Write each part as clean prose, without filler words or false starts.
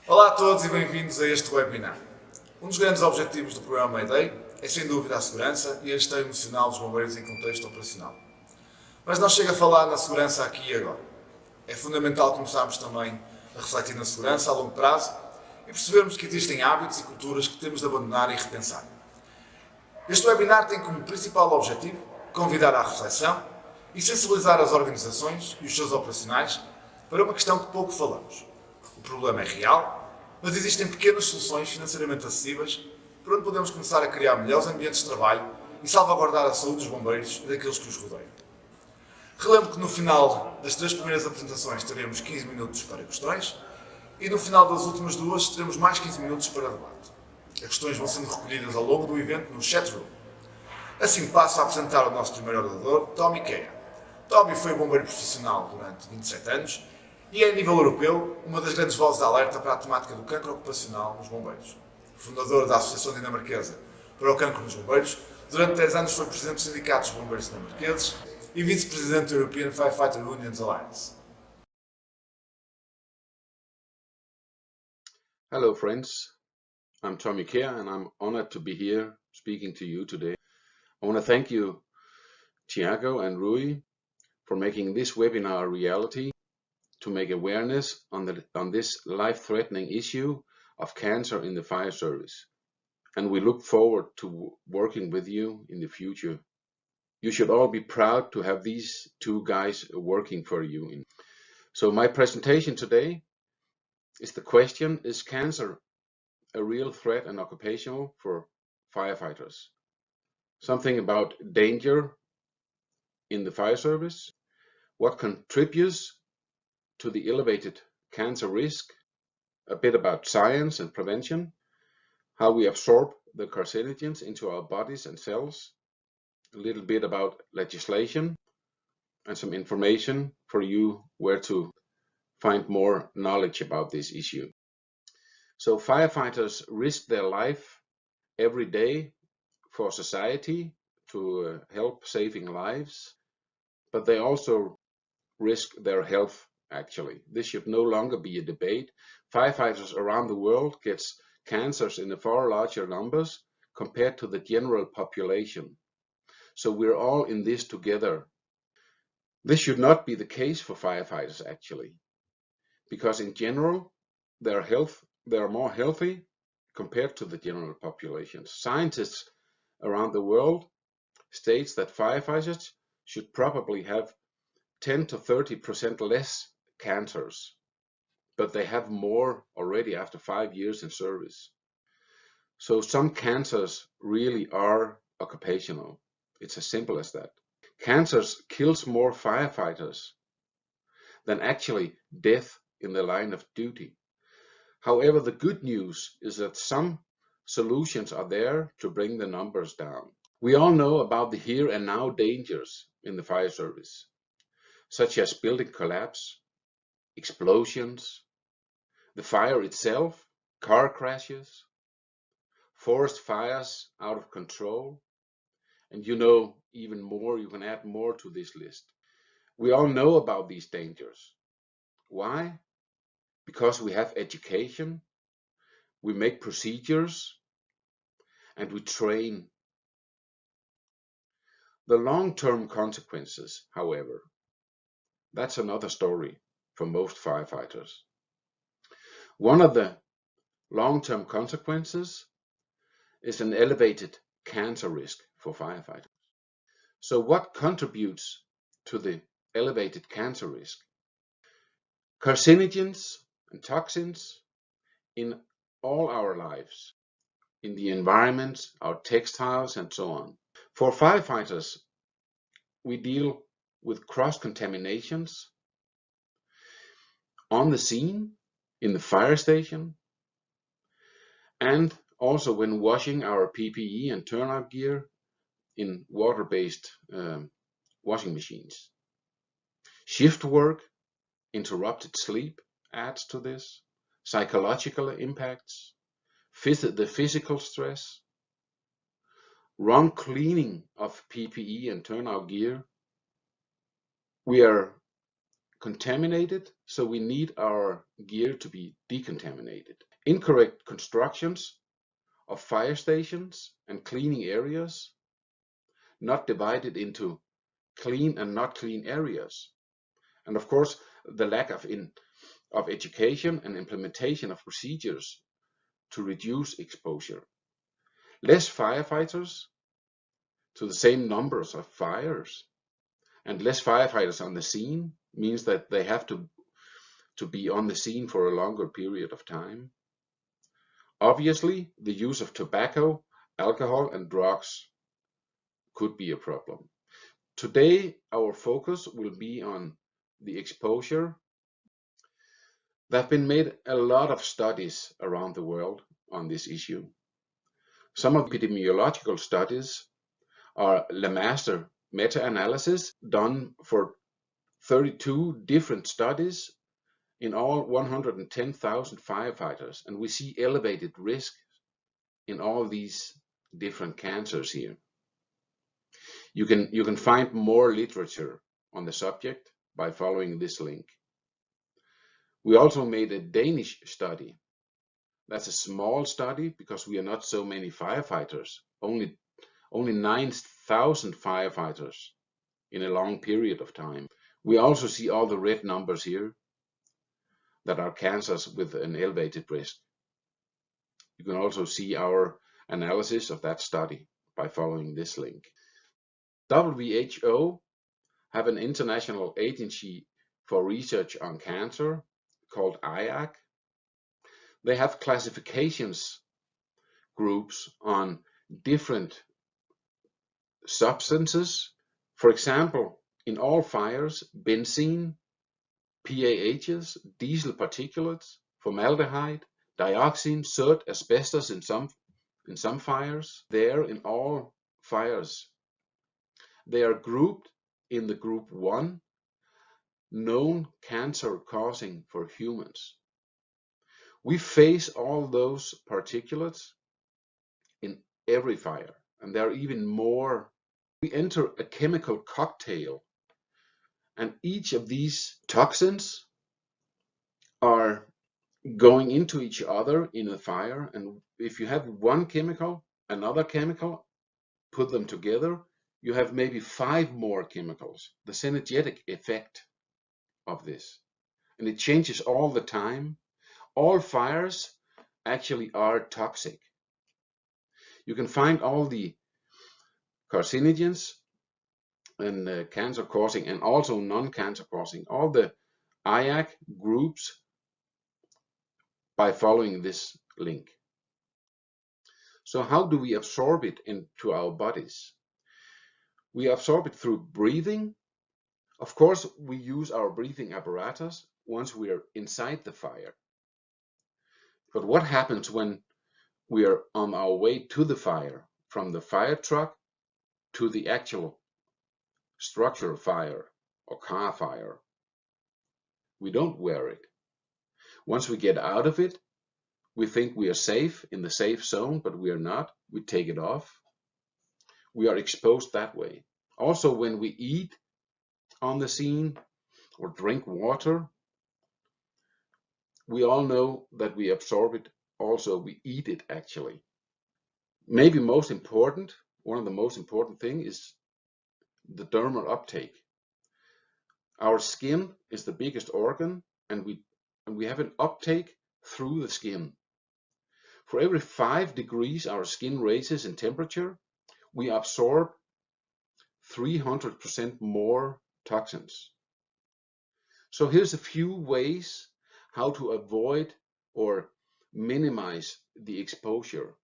Olá a todos e bem-vindos a este webinar. Um dos grandes objetivos do programa Mayday é, sem dúvida, a segurança e a gestão emocional dos bombeiros em contexto operacional. Mas não chega a falar na segurança aqui e agora. É fundamental começarmos também a refletir na segurança a longo prazo e percebermos que existem hábitos e culturas que temos de abandonar e repensar. Este webinar tem como principal objetivo convidar à reflexão e sensibilizar as organizações e os seus operacionais para uma questão que pouco falamos. O problema é real, mas existem pequenas soluções financeiramente acessíveis por onde podemos começar a criar melhores ambientes de trabalho e salvaguardar a saúde dos bombeiros e daqueles que os rodeiam. Relembro que no final das 3 primeiras apresentações teremos 15 minutos para questões e no final das últimas 2 teremos mais 15 minutos para debate. As questões vão sendo recolhidas ao longo do evento no chat room. Assim passo a apresentar o nosso primeiro orador, Tommy Kea. Tommy foi bombeiro profissional durante 27 anos e é, a nível europeu, uma das grandes vozes de alerta para a temática do cancro ocupacional nos bombeiros. Fundador da Associação Dinamarquesa para o Cancro nos Bombeiros, durante 10 anos foi presidente dos sindicatos de bombeiros dinamarqueses e vice-presidente do European Firefighter Unions Alliance. Hello friends, I'm Tommy Kea and I'm honored to be here speaking to you today. I want to thank you, Tiago and Rui, for making this webinar a reality to make awareness on this life-threatening issue of cancer in the fire service. And we look forward to working with you in the future. You should all be proud to have these two guys working for you. So my presentation today is the question, is cancer a real threat and occupational for firefighters? Something about danger in the fire service, what contributes to the elevated cancer risk, a bit about science and prevention, how we absorb the carcinogens into our bodies and cells, a little bit about legislation, and some information for you where to find more knowledge about this issue. So firefighters risk their life every day for society to help saving lives, but they also risk their health. Actually, this should no longer be a debate. Firefighters around the world get cancers in far larger numbers compared to the general population. So we're all in this together. This should not be the case for firefighters actually, because in general they are more healthy compared to the general population. Scientists around the world states that firefighters should probably have 10 to 30% less cancers, but they have more already after 5 years in service. So some cancers really are occupational. It's as simple as that. Cancers kills more firefighters than actually death in the line of duty. However, the good news is that some solutions are there to bring the numbers down. We all know about the here and now dangers in the fire service, such as building collapse, explosions, the fire itself, car crashes, forest fires out of control, and you know even more, you can add more to this list. We all know about these dangers. Why? Because we have education, we make procedures, and we train. The long-term consequences, however, that's another story for most firefighters. One of the long-term consequences is an elevated cancer risk for firefighters. So what contributes to the elevated cancer risk? Carcinogens and toxins in all our lives, in the environment, our textiles, and so on. For firefighters, we deal with cross-contaminations on the scene, in the fire station, and also when washing our PPE and turnout gear in water-based washing machines. Shift work, interrupted sleep adds to this, psychological impacts, the physical stress, wrong cleaning of PPE and turnout gear. We are contaminated, so we need our gear to be decontaminated. Incorrect constructions of fire stations and cleaning areas, not divided into clean and not clean areas. And of course, the lack of education and implementation of procedures to reduce exposure. Less firefighters to the same numbers of fires, and less firefighters on the scene means that they have to be on the scene for a longer period of time. Obviously, the use of tobacco, alcohol, and drugs could be a problem. Today, our focus will be on the exposure. There have been made a lot of studies around the world on this issue. Some of the epidemiological studies are Lemaster meta-analysis done for 32 different studies in all 110,000 firefighters, and we see elevated risk in all these different cancers here. You can find more literature on the subject by following this link. We also made a Danish study. That's a small study because we are not so many firefighters, only 9,000 firefighters in a long period of time. We also see all the red numbers here that are cancers with an elevated risk. You can also see our analysis of that study by following this link. WHO have an international agency for research on cancer called IAC. They have classifications groups on different substances. For example, in all fires, benzene, PAHs, diesel particulates, formaldehyde, dioxin, soot, asbestos in some fires. There in all fires, they are grouped in the group 1, known cancer causing for humans. We face all those particulates in every fire, and there are even more. We enter a chemical cocktail, and each of these toxins are going into each other in a fire, and if you have one chemical, another chemical, put them together, you have maybe 5 more chemicals, the synergetic effect of this. And it changes all the time. All fires actually are toxic. You can find all the carcinogens and cancer causing and also non-cancer causing, all the IAC groups by following this link. So how do we absorb it into our bodies? We absorb it through breathing. Of course, we use our breathing apparatus once we are inside the fire. But what happens when we are on our way to the fire, from the fire truck to the actual structure fire or car fire? We don't wear it. Once we get out of it, we think we are safe in the safe zone, but we are not. We take it off. We are exposed that way. Also, when we eat on the scene or drink water, we all know that we absorb it. Also, we eat it actually. Maybe most important, one of the most important thing is the dermal uptake. Our skin is the biggest organ, and we have an uptake through the skin. For every 5 degrees our skin raises in temperature, we absorb 300% more toxins. So here's a few ways how to avoid or minimize the exposure.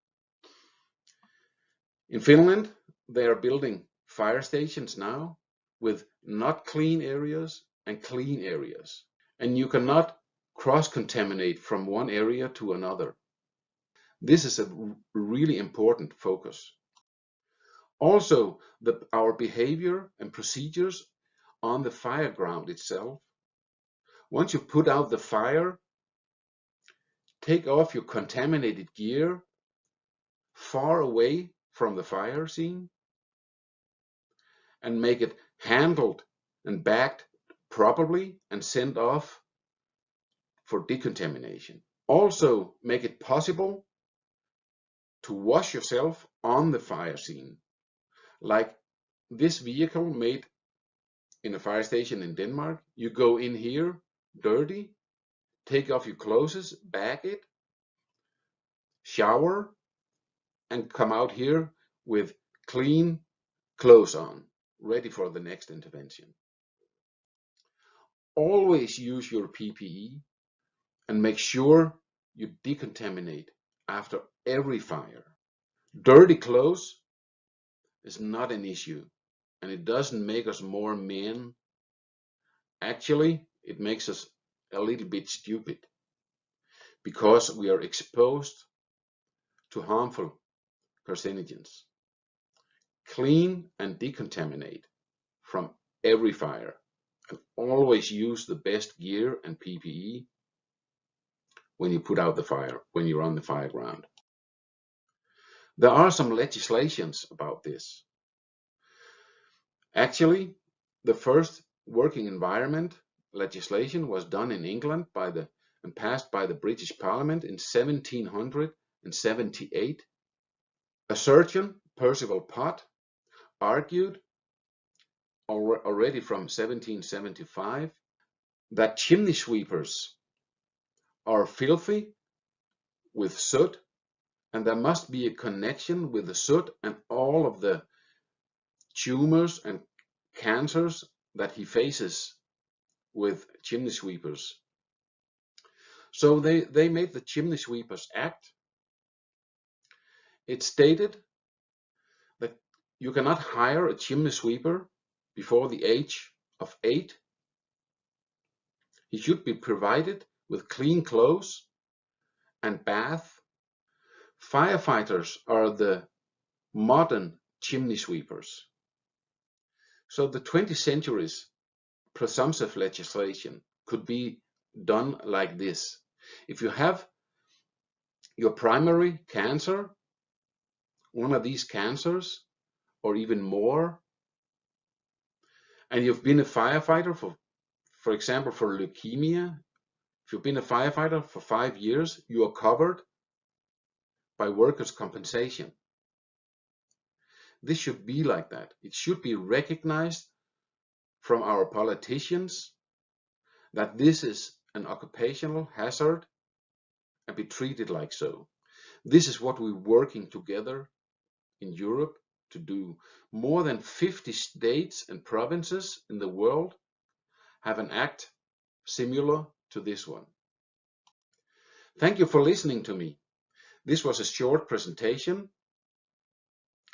In Finland, they are building fire stations now with not clean areas and clean areas. And you cannot cross-contaminate from one area to another. This is a really important focus. Also, our behavior and procedures on the fire ground itself. Once you put out the fire, take off your contaminated gear far away from the fire scene and make it handled and bagged properly and sent off for decontamination. Also, make it possible to wash yourself on the fire scene, like this vehicle made in a fire station in Denmark. You go in here dirty, take off your clothes, bag it, shower, and come out here with clean clothes on, ready for the next intervention. Always use your PPE and make sure you decontaminate after every fire. Dirty clothes is not an issue, and it doesn't make us more men. Actually, it makes us a little bit stupid because we are exposed to harmful carcinogens. Clean and decontaminate from every fire, and always use the best gear and PPE when you put out the fire, when you're on the fire ground. There are some legislations about this. Actually, the first working environment legislation was done in England and passed by the British Parliament in 1778. A surgeon, Percival Pott, argued already from 1775 that chimney sweepers are filthy with soot, and there must be a connection with the soot and all of the tumors and cancers that he faces with chimney sweepers. So they made the Chimney Sweepers Act. It stated that you cannot hire a chimney sweeper before the age of 8. He should be provided with clean clothes and bath. Firefighters are the modern chimney sweepers. So the 20th century's presumptive legislation could be done like this. If you have your primary cancer, one of these cancers, or even more, and you've been a firefighter for example, for leukemia, if you've been a firefighter for 5 years, you are covered by workers' compensation. This should be like that. It should be recognized from our politicians that this is an occupational hazard and be treated like so. This is what we're working together in Europe to do. More than 50 states and provinces in the world have an act similar to this one. Thank you for listening to me. This was a short presentation.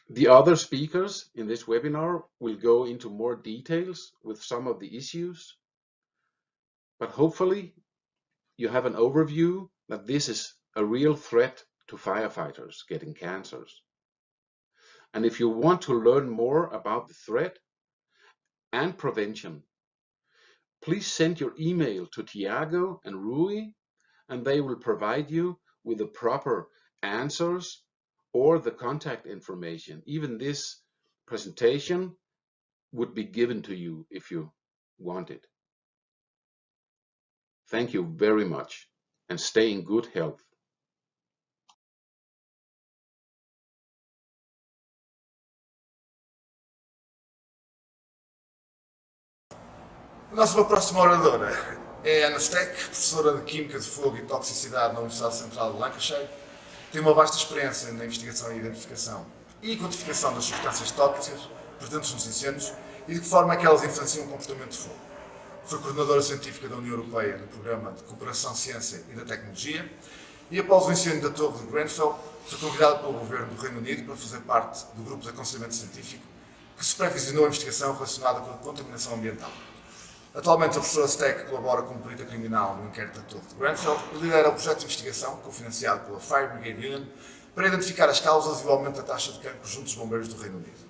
The other speakers in this webinar will go into more details with some of the issues, but hopefully you have an overview that this is a real threat to firefighters getting cancers. And if you want to learn more about the threat and prevention, please send your email to Tiago and Rui, and they will provide you with the proper answers or the contact information. Even this presentation would be given to you if you want it. Thank you very much, and stay in good health. A nossa próxima oradora é Ana Steck, professora de Química de Fogo e Toxicidade na Universidade Central de Lancashire. Tem uma vasta experiência na investigação e identificação e quantificação das substâncias tóxicas presentes nos incêndios e de que forma é que elas influenciam o comportamento de fogo. Foi coordenadora científica da União Europeia no Programa de Cooperação, Ciência e da Tecnologia e, após o incêndio da Torre de Grenfell, foi convidada pelo Governo do Reino Unido para fazer parte do grupo de aconselhamento científico que supervisionou a investigação relacionada com a contaminação ambiental. Atualmente, a professora Steck colabora como perita criminal no inquérito da Torre de Grenfell e lidera o projeto de investigação, cofinanciado pela Fire Brigade Union, para identificar as causas e o aumento da taxa de cancro junto dos bombeiros do Reino Unido.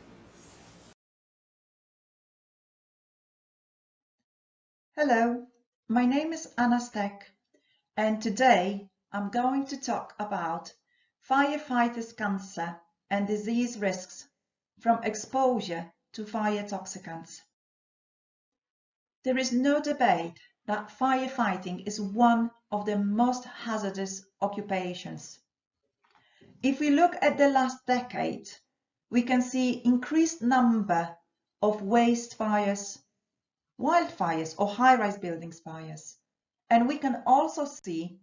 Hello, my name is Anna Steck, and today I'm going to talk about firefighters' cancer and disease risks from exposure to fire toxicants. there is no debate that firefighting is one of the most hazardous occupations. If we look at the last decade, we can see increased number of waste fires, wildfires or high-rise buildings fires, and we can also see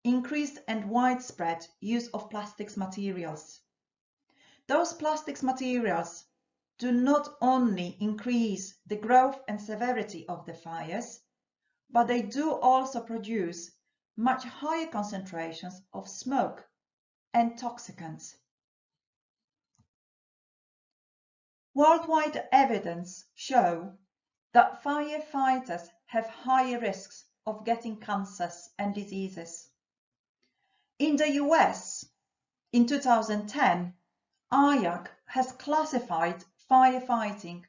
increased and widespread use of plastics materials. Those plastics materials do not only increase the growth and severity of the fires, but they do also produce much higher concentrations of smoke and toxicants. Worldwide evidence show that firefighters have higher risks of getting cancers and diseases. In the US, in 2010, IAC has classified firefighting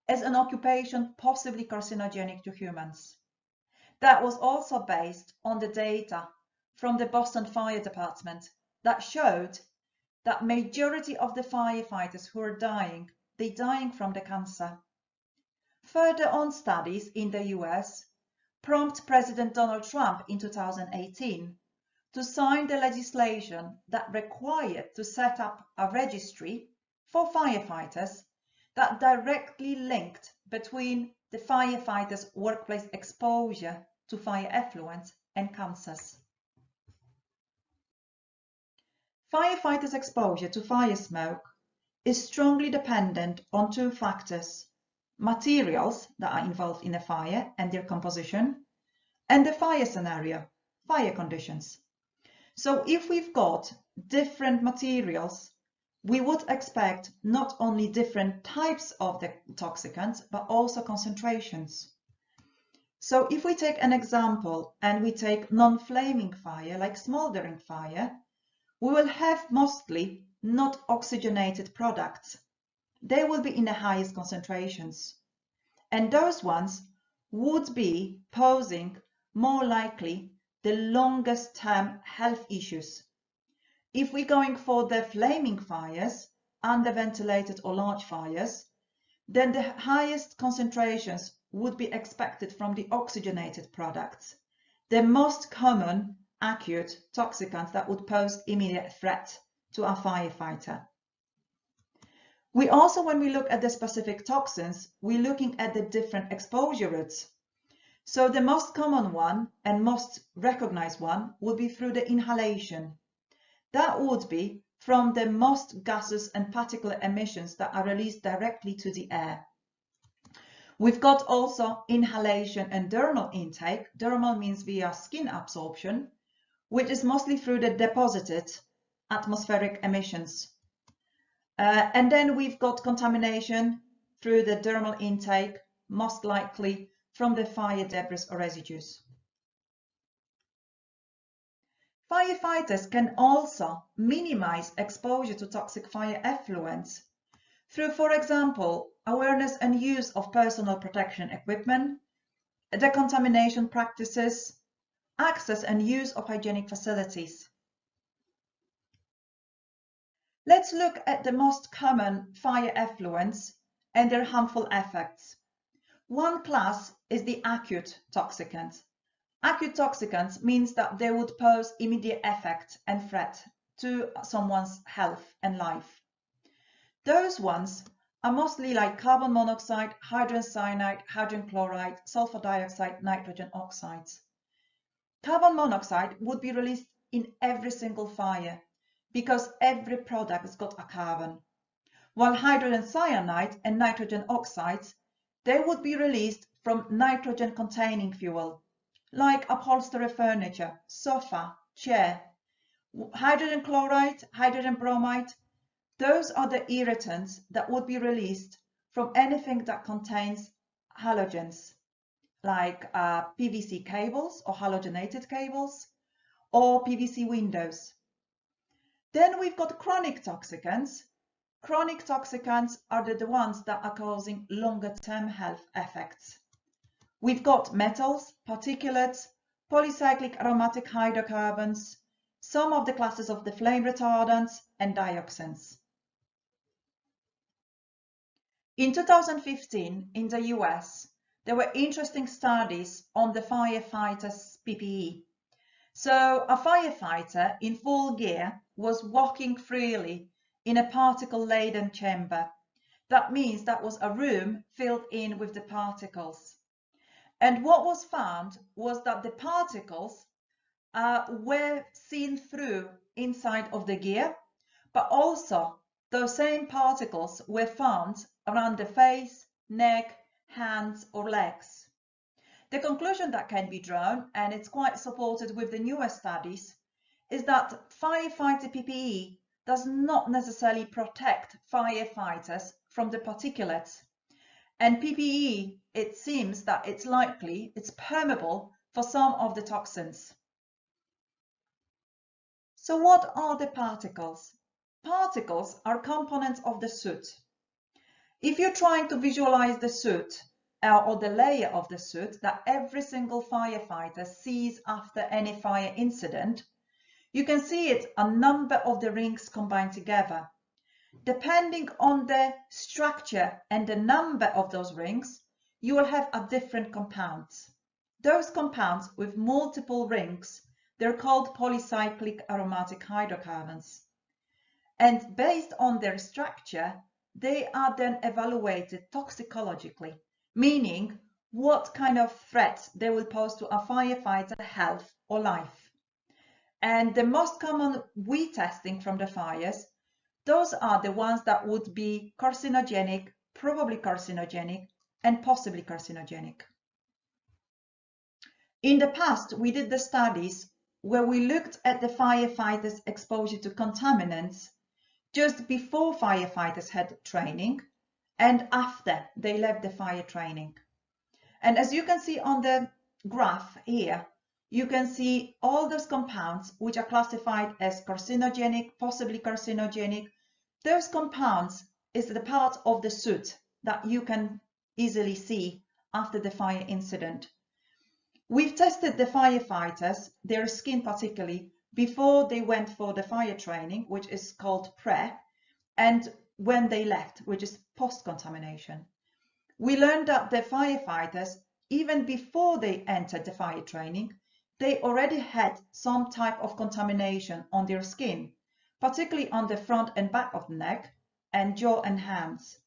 as an occupation possibly carcinogenic to humans. That was also based on the data from the Boston Fire Department that showed that majority of the firefighters who are dying, they're dying from the cancer. Further on studies in the US prompt President Donald Trump in 2018 to sign the legislation that required to set up a registry for firefighters that directly linked between the firefighters' workplace exposure to fire effluent and cancers. Firefighters' exposure to fire smoke is strongly dependent on two factors: materials that are involved in a fire and their composition, and the fire scenario, fire conditions. So if we've got different materials, we would expect not only different types of the toxicants, but also concentrations. So if we take an example and we take non-flaming fire, like smoldering fire, we will have mostly not oxygenated products. They will be in the highest concentrations. And those ones would be posing more likely the longest term health issues. If we're going for the flaming fires, under-ventilated or large fires, then the highest concentrations would be expected from the oxygenated products, the most common acute toxicants that would pose immediate threat to a firefighter. We also, when we look at the specific toxins, we're looking at the different exposure routes. So the most common one and most recognized one would be through the inhalation. That would be from the most gases and particulate emissions that are released directly to the air. We've got also inhalation and dermal intake. Dermal means via skin absorption, which is mostly through the deposited atmospheric emissions. And then we've got contamination through the dermal intake, most likely from the fire debris or residues. Firefighters can also minimize exposure to toxic fire effluents through, for example, awareness and use of personal protection equipment, decontamination practices, access and use of hygienic facilities. Let's look at the most common fire effluents and their harmful effects. One class is the acute toxicants. Acute toxicants means that they would pose immediate effect and threat to someone's health and life. Those ones are mostly like carbon monoxide, hydrogen cyanide, hydrogen chloride, sulfur dioxide, nitrogen oxides. Carbon monoxide would be released in every single fire because every product has got a carbon, while hydrogen cyanide and nitrogen oxides, they would be released from nitrogen-containing fuel, like upholstery furniture, sofa, chair. Hydrogen chloride, hydrogen bromide, those are the irritants that would be released from anything that contains halogens, like PVC cables or halogenated cables, or PVC windows. Then we've got chronic toxicants. Chronic toxicants are the ones that are causing longer-term health effects. We've got metals, particulates, polycyclic aromatic hydrocarbons, some of the classes of the flame retardants, and dioxins. In 2015, in the US, there were interesting studies on the firefighters' PPE. So a firefighter in full gear was walking freely in a particle-laden chamber. That means that was a room filled in with the particles. And what was found was that the particles were seen through inside of the gear, but also those same particles were found around the face, neck, hands or legs. The conclusion that can be drawn, and it's quite supported with the newer studies, is that firefighter PPE does not necessarily protect firefighters from the particulates. And PPE, it seems that it's permeable for some of the toxins. So what are the particles? Particles are components of the suit. If you're trying to visualize the suit or the layer of the suit that every single firefighter sees after any fire incident, you can see it a number of the rings combined together. Depending on the structure and the number of those rings, you will have a different compounds. Those compounds with multiple rings, they're called polycyclic aromatic hydrocarbons. And based on their structure, they are then evaluated toxicologically, meaning what kind of threat they will pose to a firefighter health or life. And the most common we testing from the fires, those are the ones that would be carcinogenic, probably carcinogenic, and possibly carcinogenic. In the past, we did the studies where we looked at the firefighters' exposure to contaminants just before firefighters had training and after they left the fire training. And as you can see on the graph here, you can see all those compounds which are classified as carcinogenic, possibly carcinogenic. Those compounds is the part of the soot that you can easily see after the fire incident. We've tested the firefighters, their skin particularly, before they went for the fire training, which is called pre, and when they left, which is post-contamination. We learned that the firefighters, even before they entered the fire training, they already had some type of contamination on their skin, particularly on the front and back of the neck and jaw and hands.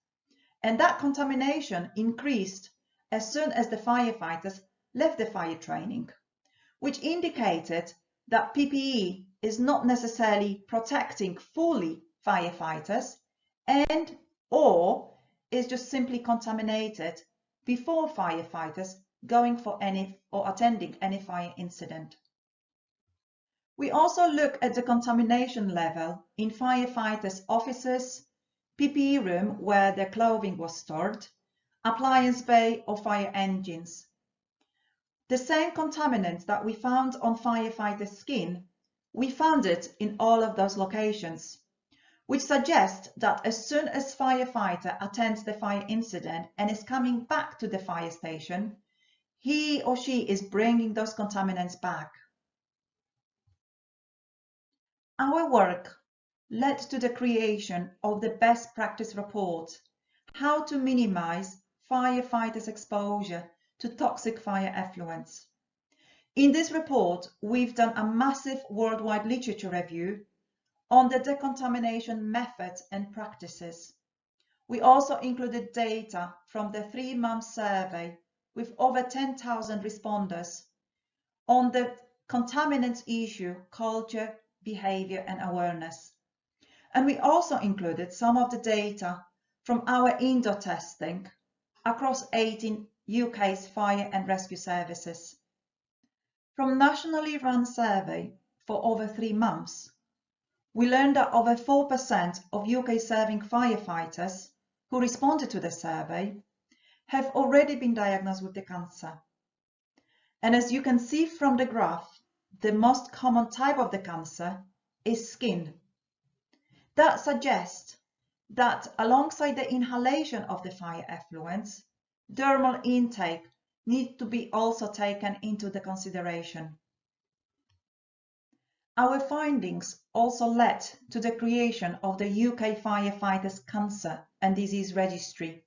And that contamination increased as soon as the firefighters left the fire training, which indicated that PPE is not necessarily protecting fully firefighters and or is just simply contaminated before firefighters going for any or attending any fire incident. We also look at the contamination level in firefighters' offices, PPE room where their clothing was stored, appliance bay or fire engines. The same contaminants that we found on firefighters' skin, we found it in all of those locations, which suggests that as soon as firefighter attends the fire incident and is coming back to the fire station, he or she is bringing those contaminants back. Our work led to the creation of the best practice report, how to minimize firefighters' exposure to toxic fire effluents. In this report, we've done a massive worldwide literature review on the decontamination methods and practices. We also included data from the 3-month survey with over 10,000 responders on the contaminants issue, culture, behavior and awareness. And we also included some of the data from our indoor testing across 18 UK's fire and rescue services. From nationally run survey for over 3 months, we learned that over 4% of UK serving firefighters who responded to the survey have already been diagnosed with the cancer. And as you can see from the graph, the most common type of the cancer is skin. That suggests that alongside the inhalation of the fire effluents, dermal intake needs to be also taken into the consideration. Our findings also led to the creation of the UK Firefighters Cancer and Disease Registry.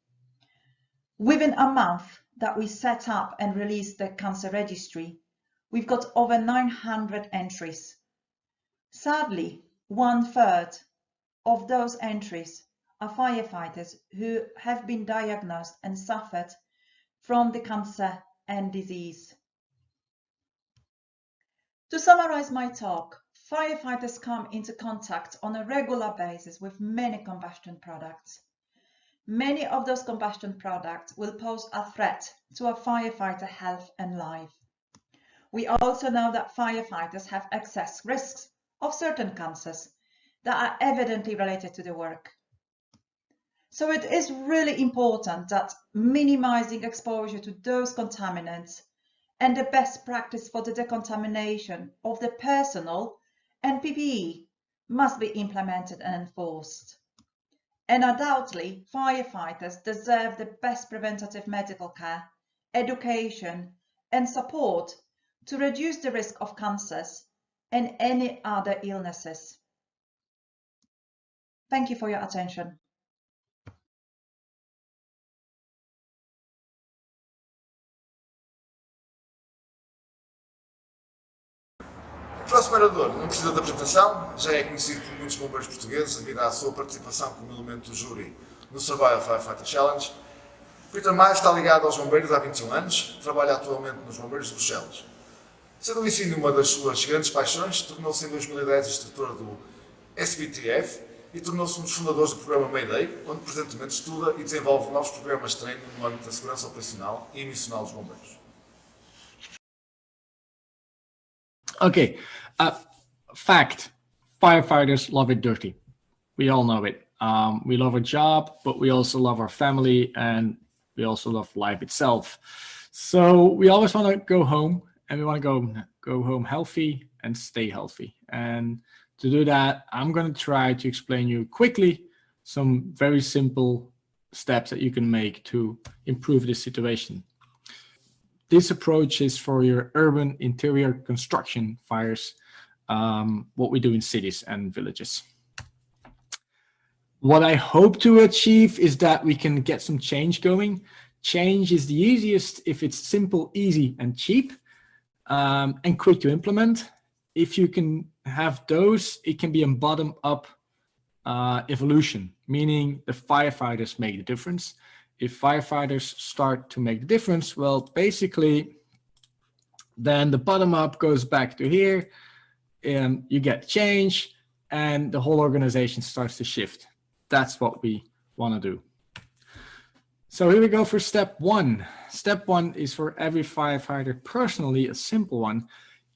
Within a month that we set up and released the cancer registry, we've got over 900 entries. Sadly, 1/3 of those entries are firefighters who have been diagnosed and suffered from the cancer and disease. To summarize my talk, firefighters come into contact on a regular basis with many combustion products. Many of those combustion products will pose a threat to a firefighter health and life. We also know that firefighters have excess risks of certain cancers that are evidently related to the work. So it is really important that minimizing exposure to those contaminants and the best practice for the decontamination of the personnel and PPE must be implemented and enforced. And undoubtedly, firefighters deserve the best preventative medical care, education, and support to reduce the risk of cancers and any other illnesses. Thank you for your attention. O próximo orador não precisa de apresentação, já é conhecido por muitos bombeiros portugueses devido à sua participação como elemento do júri no Survival Firefighter Challenge. Peter Mais está ligado aos bombeiros há 21 anos, trabalha atualmente nos Bombeiros de Bruxelas. Sendo o ensino uma das suas grandes paixões, tornou-se em 2010 instrutor do SBTF e tornou-se um dos fundadores do programa Mayday, onde presentemente estuda e desenvolve novos programas de treino no âmbito da segurança operacional e missional dos bombeiros. Okay, fact, firefighters love it dirty. We all know it. We love our job, but we also love our family and we also love life itself. So we always want to go home and we want to go home healthy and stay healthy. And to do that, I'm going to try to explain you quickly some very simple steps that you can make to improve this situation. This approach is for your urban interior construction fires, what we do in cities and villages. What I hope to achieve is that we can get some change going. Change is the easiest if it's simple, easy, and cheap, and quick to implement. If you can have those, it can be a bottom-up evolution, meaning the firefighters make the difference. If firefighters start to make the difference, well, basically, then the bottom-up goes back to here, and you get change, and the whole organization starts to shift. That's what we want to do. So here we go for step one. Step one is for every firefighter personally, a simple one.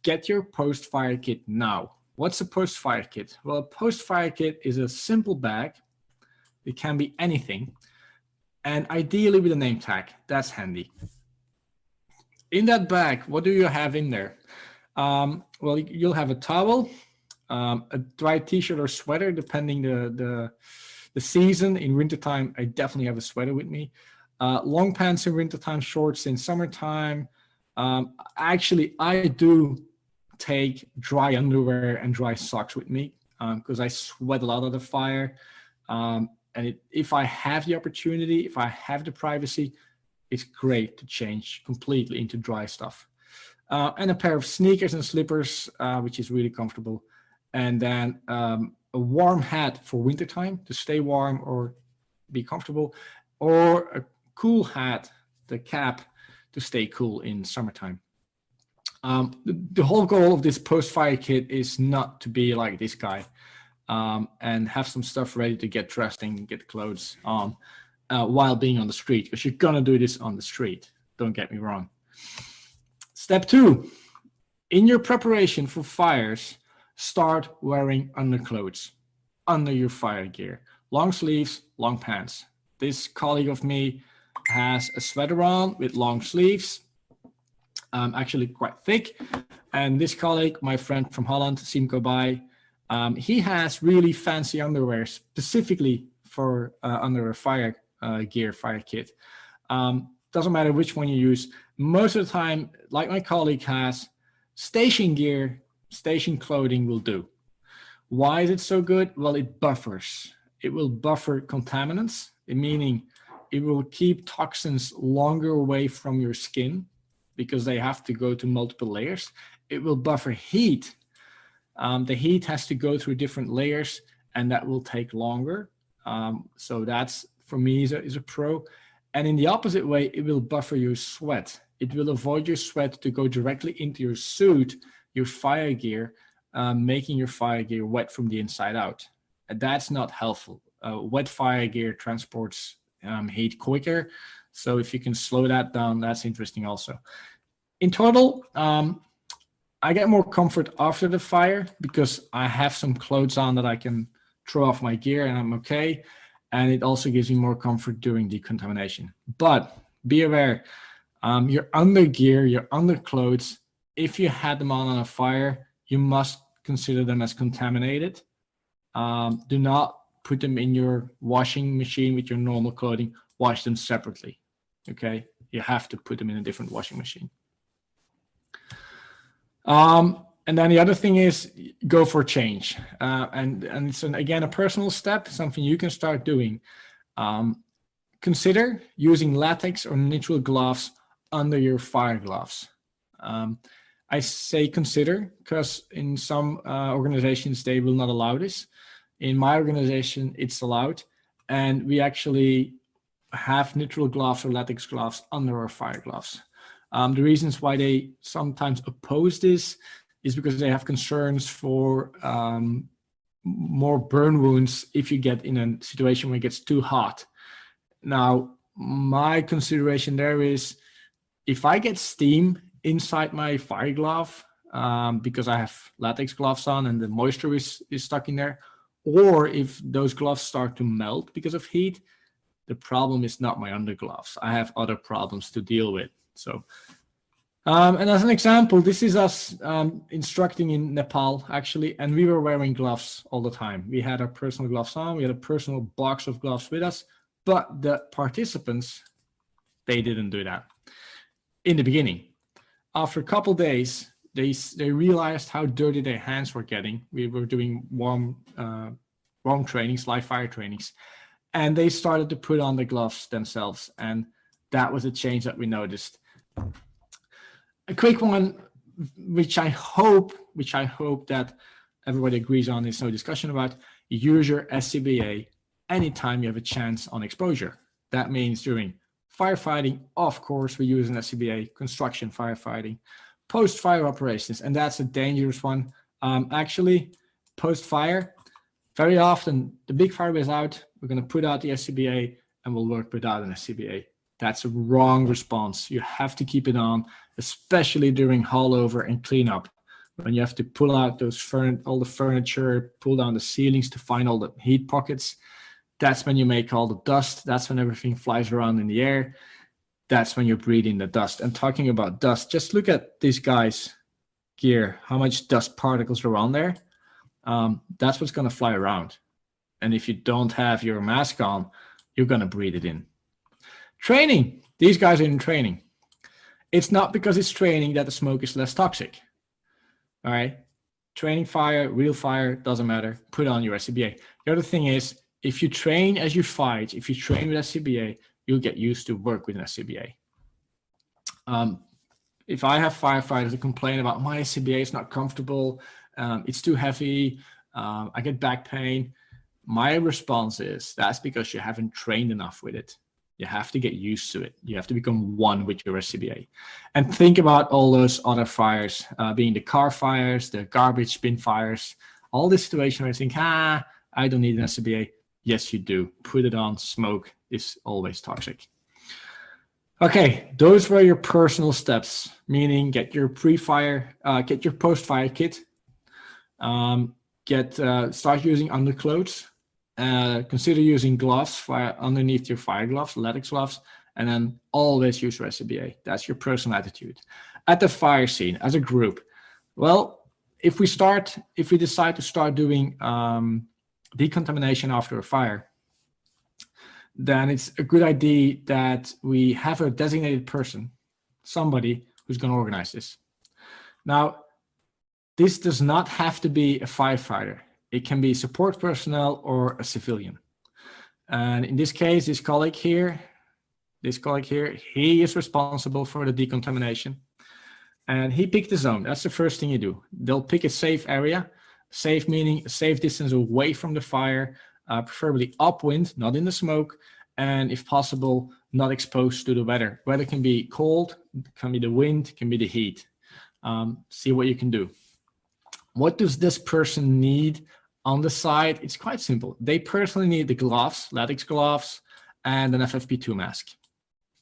Get your post-fire kit now. What's a post-fire kit? Well, a post-fire kit is a simple bag. It can be anything. And ideally with a name tag. That's handy. In that bag, what do you have in there? Well, you'll have a towel, a dry t-shirt or sweater, depending the season. In wintertime, I definitely have a sweater with me. Long pants in wintertime, shorts in summertime. Actually, I do take dry underwear and dry socks with me because I sweat a lot at the fire. And if I have the opportunity, if I have the privacy, it's great to change completely into dry stuff. And a pair of sneakers and slippers, which is really comfortable. And then a warm hat for wintertime to stay warm or be comfortable, or a cool hat, the cap, to stay cool in summertime. The whole goal of this post-fire kit is not to be like this guy and have some stuff ready to get dressed and get clothes on while being on the street, because you're gonna do this on the street, don't get me wrong. Step two, in your preparation for fires, start wearing underclothes under your fire gear. Long sleeves, long pants. This colleague of me has a sweater on with long sleeves, actually quite thick. And this colleague, my friend from Holland, Simco Bai, he has really fancy underwear specifically for under a fire gear, fire kit. Doesn't matter which one you use. Most of the time, like my colleague has, station gear, station clothing will do. Why is it so good? Well, it buffers. It will buffer contaminants, meaning it will keep toxins longer away from your skin because they have to go to multiple layers. It will buffer heat. The heat has to go through different layers, and that will take longer. So that's, for me, is a pro. And in the opposite way, it will buffer your sweat. It will avoid your sweat to go directly into your suit, your fire gear, making your fire gear wet from the inside out. And that's not helpful. Wet fire gear transports heat quicker. So if you can slow that down, that's interesting also. In total, I get more comfort after the fire because I have some clothes on that I can throw off my gear and I'm okay. And it also gives me more comfort during decontamination. But be aware, your undergear, your underclothes, if you had them on a fire, you must consider them as contaminated. Do not put them in your washing machine with your normal clothing. Wash them separately, okay? You have to put them in a different washing machine. And then the other thing is go for change. And it's, again, a personal step, something you can start doing. Consider using latex or neutral gloves under your fire gloves. I say consider because in some organizations, they will not allow this. In my organization, it's allowed. And we actually have neutral gloves or latex gloves under our fire gloves. The reasons why they sometimes oppose this is because they have concerns for more burn wounds if you get in a situation where it gets too hot. Now, my consideration there is if I get steam inside my fire glove because I have latex gloves on and the moisture is stuck in there, or if those gloves start to melt because of heat, the problem is not my undergloves. I have other problems to deal with. So, and as an example, this is us instructing in Nepal, actually, and we were wearing gloves all the time. We had our personal gloves on. We had a personal box of gloves with us, but the participants, they didn't do that in the beginning. After a couple days, they realized how dirty their hands were getting. We were doing warm trainings, live fire trainings, and they started to put on the gloves themselves, and that was a change that we noticed. A quick one, which I hope that everybody agrees on, there's no discussion about, use your SCBA anytime you have a chance on exposure. That means during firefighting, of course, we use an SCBA, construction firefighting, post-fire operations, and that's a dangerous one. Actually, post-fire, very often the big fire is out, we're going to put out the SCBA and we'll work without an SCBA. That's a wrong response. You have to keep it on, especially during haul over and cleanup. When you have to pull out all the furniture, pull down the ceilings to find all the heat pockets, that's when you make all the dust. That's when everything flies around in the air. That's when you're breathing the dust. And talking about dust, just look at these guys' gear, how much dust particles are on there. That's what's going to fly around. And if you don't have your mask on, you're going to breathe it in. Training. These guys are in training. It's not because it's training that the smoke is less toxic. All right. Training fire, real fire, doesn't matter. Put on your SCBA. The other thing is, if you train as you fight, if you train with SCBA, you'll get used to work with an SCBA. If I have firefighters that complain about my SCBA is not comfortable, it's too heavy, I get back pain, my response is that's because you haven't trained enough with it. You have to get used to it. You have to become one with your SCBA. And think about all those other fires, being the car fires, the garbage bin fires, all this situation where you think, I don't need an SCBA. Yes, you do. Put it on. Smoke is always toxic. Okay, those were your personal steps, meaning get your pre-fire, get your post-fire kit, start using underclothes, consider using gloves underneath your fire gloves, latex gloves, and then always use your SCBA. That's your personal attitude. At the fire scene, as a group, well, if we decide to start doing decontamination after a fire, then it's a good idea that we have a designated person, somebody who's going to organize this. Now, this does not have to be a firefighter. It can be support personnel or a civilian. And in this case, this colleague here, this colleague here, he is responsible for the decontamination. And he picked the zone. That's the first thing you do. They'll pick a safe area, safe meaning a safe distance away from the fire, preferably upwind, not in the smoke, and if possible, not exposed to the weather. Weather can be cold, can be the wind, can be the heat. See what you can do. What does this person need on the side? It's quite simple. They personally need the gloves, latex gloves, and an FFP2 mask.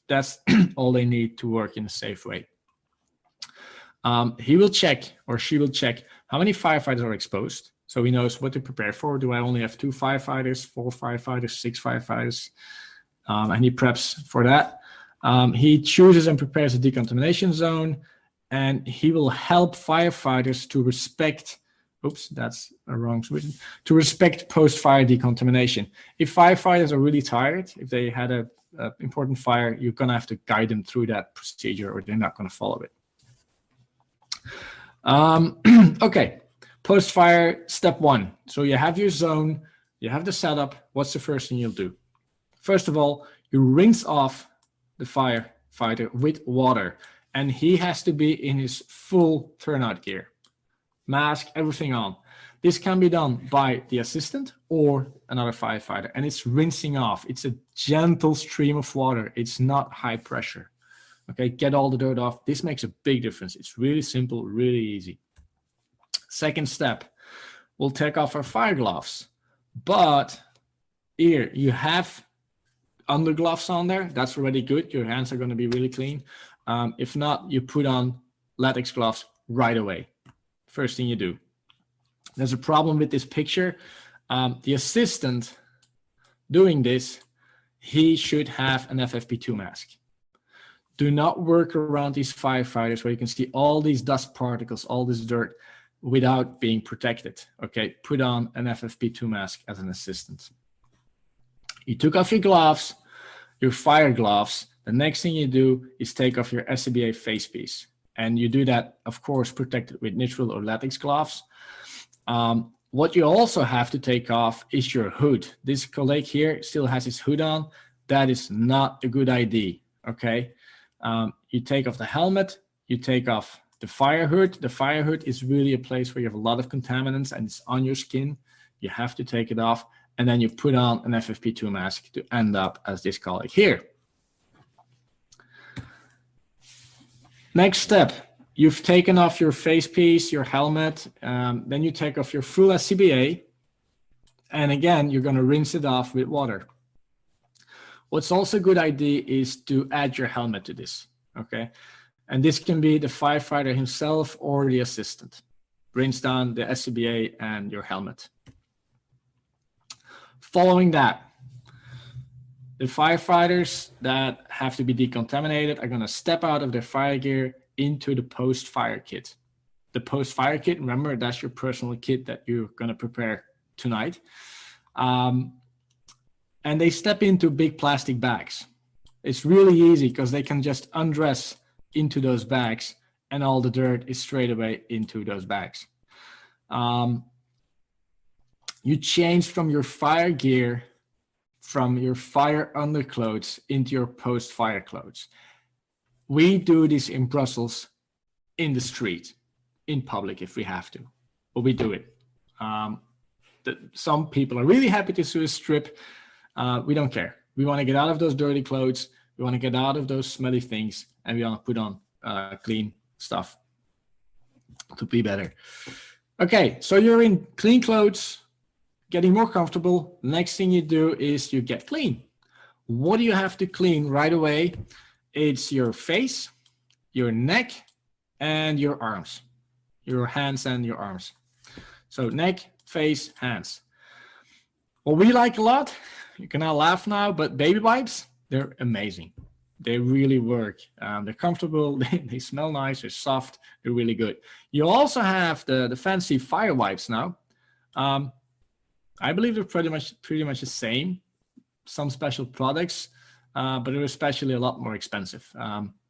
That's all they need to work in a safe way. He will check, or she will check, how many firefighters are exposed. So he knows what to prepare for. Do I only have 2 firefighters, 4 firefighters, 6 firefighters? And he preps for that. He chooses and prepares a decontamination zone, and he will help firefighters to respect, oops, that's a wrong switch, to respect post-fire decontamination. If firefighters are really tired, if they had an important fire, you're gonna have to guide them through that procedure or they're not gonna follow it. Okay, post-fire step 1. So you have your zone, you have the setup. What's the first thing you'll do? First of all, you rinse off the firefighter with water, and he has to be in his full turnout gear, mask, everything on. This can be done by the assistant or another firefighter, and it's rinsing off. It's a gentle stream of water. It's not high pressure. Okay, get all the dirt off. This makes a big difference. It's really simple, really easy. Second step, we'll take off our fire gloves. But here, you have under gloves on there. That's already good. Your hands are going to be really clean. If not, you put on latex gloves right away. First thing you do. There's a problem with this picture. The assistant doing this, he should have an FFP2 mask. Do not work around these firefighters where you can see all these dust particles, all this dirt without being protected. Okay, put on an FFP2 mask as an assistant. You took off your gloves, your fire gloves. The next thing you do is take off your SCBA face piece. And you do that, of course, protected with nitrile or latex gloves. What you also have to take off is your hood. This colleague here still has his hood on. That is not a good idea, okay? You take off the helmet, you take off the fire hood. The fire hood is really a place where you have a lot of contaminants and it's on your skin. You have to take it off, and then you put on an FFP2 mask to end up as this colleague here. Next step, you've taken off your face piece, your helmet, then you take off your full SCBA, and again, you're gonna rinse it off with water. What's also a good idea is to add your helmet to this, okay? And this can be the firefighter himself or the assistant. Rinse down the SCBA and your helmet. Following that, the firefighters that have to be decontaminated are gonna step out of their fire gear into the post-fire kit. The post-fire kit, remember, that's your personal kit that you're gonna prepare tonight. And they step into big plastic bags. It's really easy because they can just undress into those bags and all the dirt is straight away into those bags. You change from your fire gear, from your fire underclothes into your post-fire clothes. We do this in Brussels, in the street, in public if we have to, but we do it. Some people are really happy to see a strip. We don't care. We want to get out of those dirty clothes. We want to get out of those smelly things, and we want to put on clean stuff to be better. Okay, so you're in clean clothes, getting more comfortable. Next thing you do is you get clean. What do you have to clean right away? It's your face, your neck, and your arms. Your hands and your arms. So neck, face, hands. What we like a lot, you can now laugh now, but baby wipes, they're amazing. They really work. They're comfortable, they smell nice, they're soft, they're really good. You also have the fancy fire wipes now. I believe they're pretty much the same. Some special products, but they're especially a lot more expensive.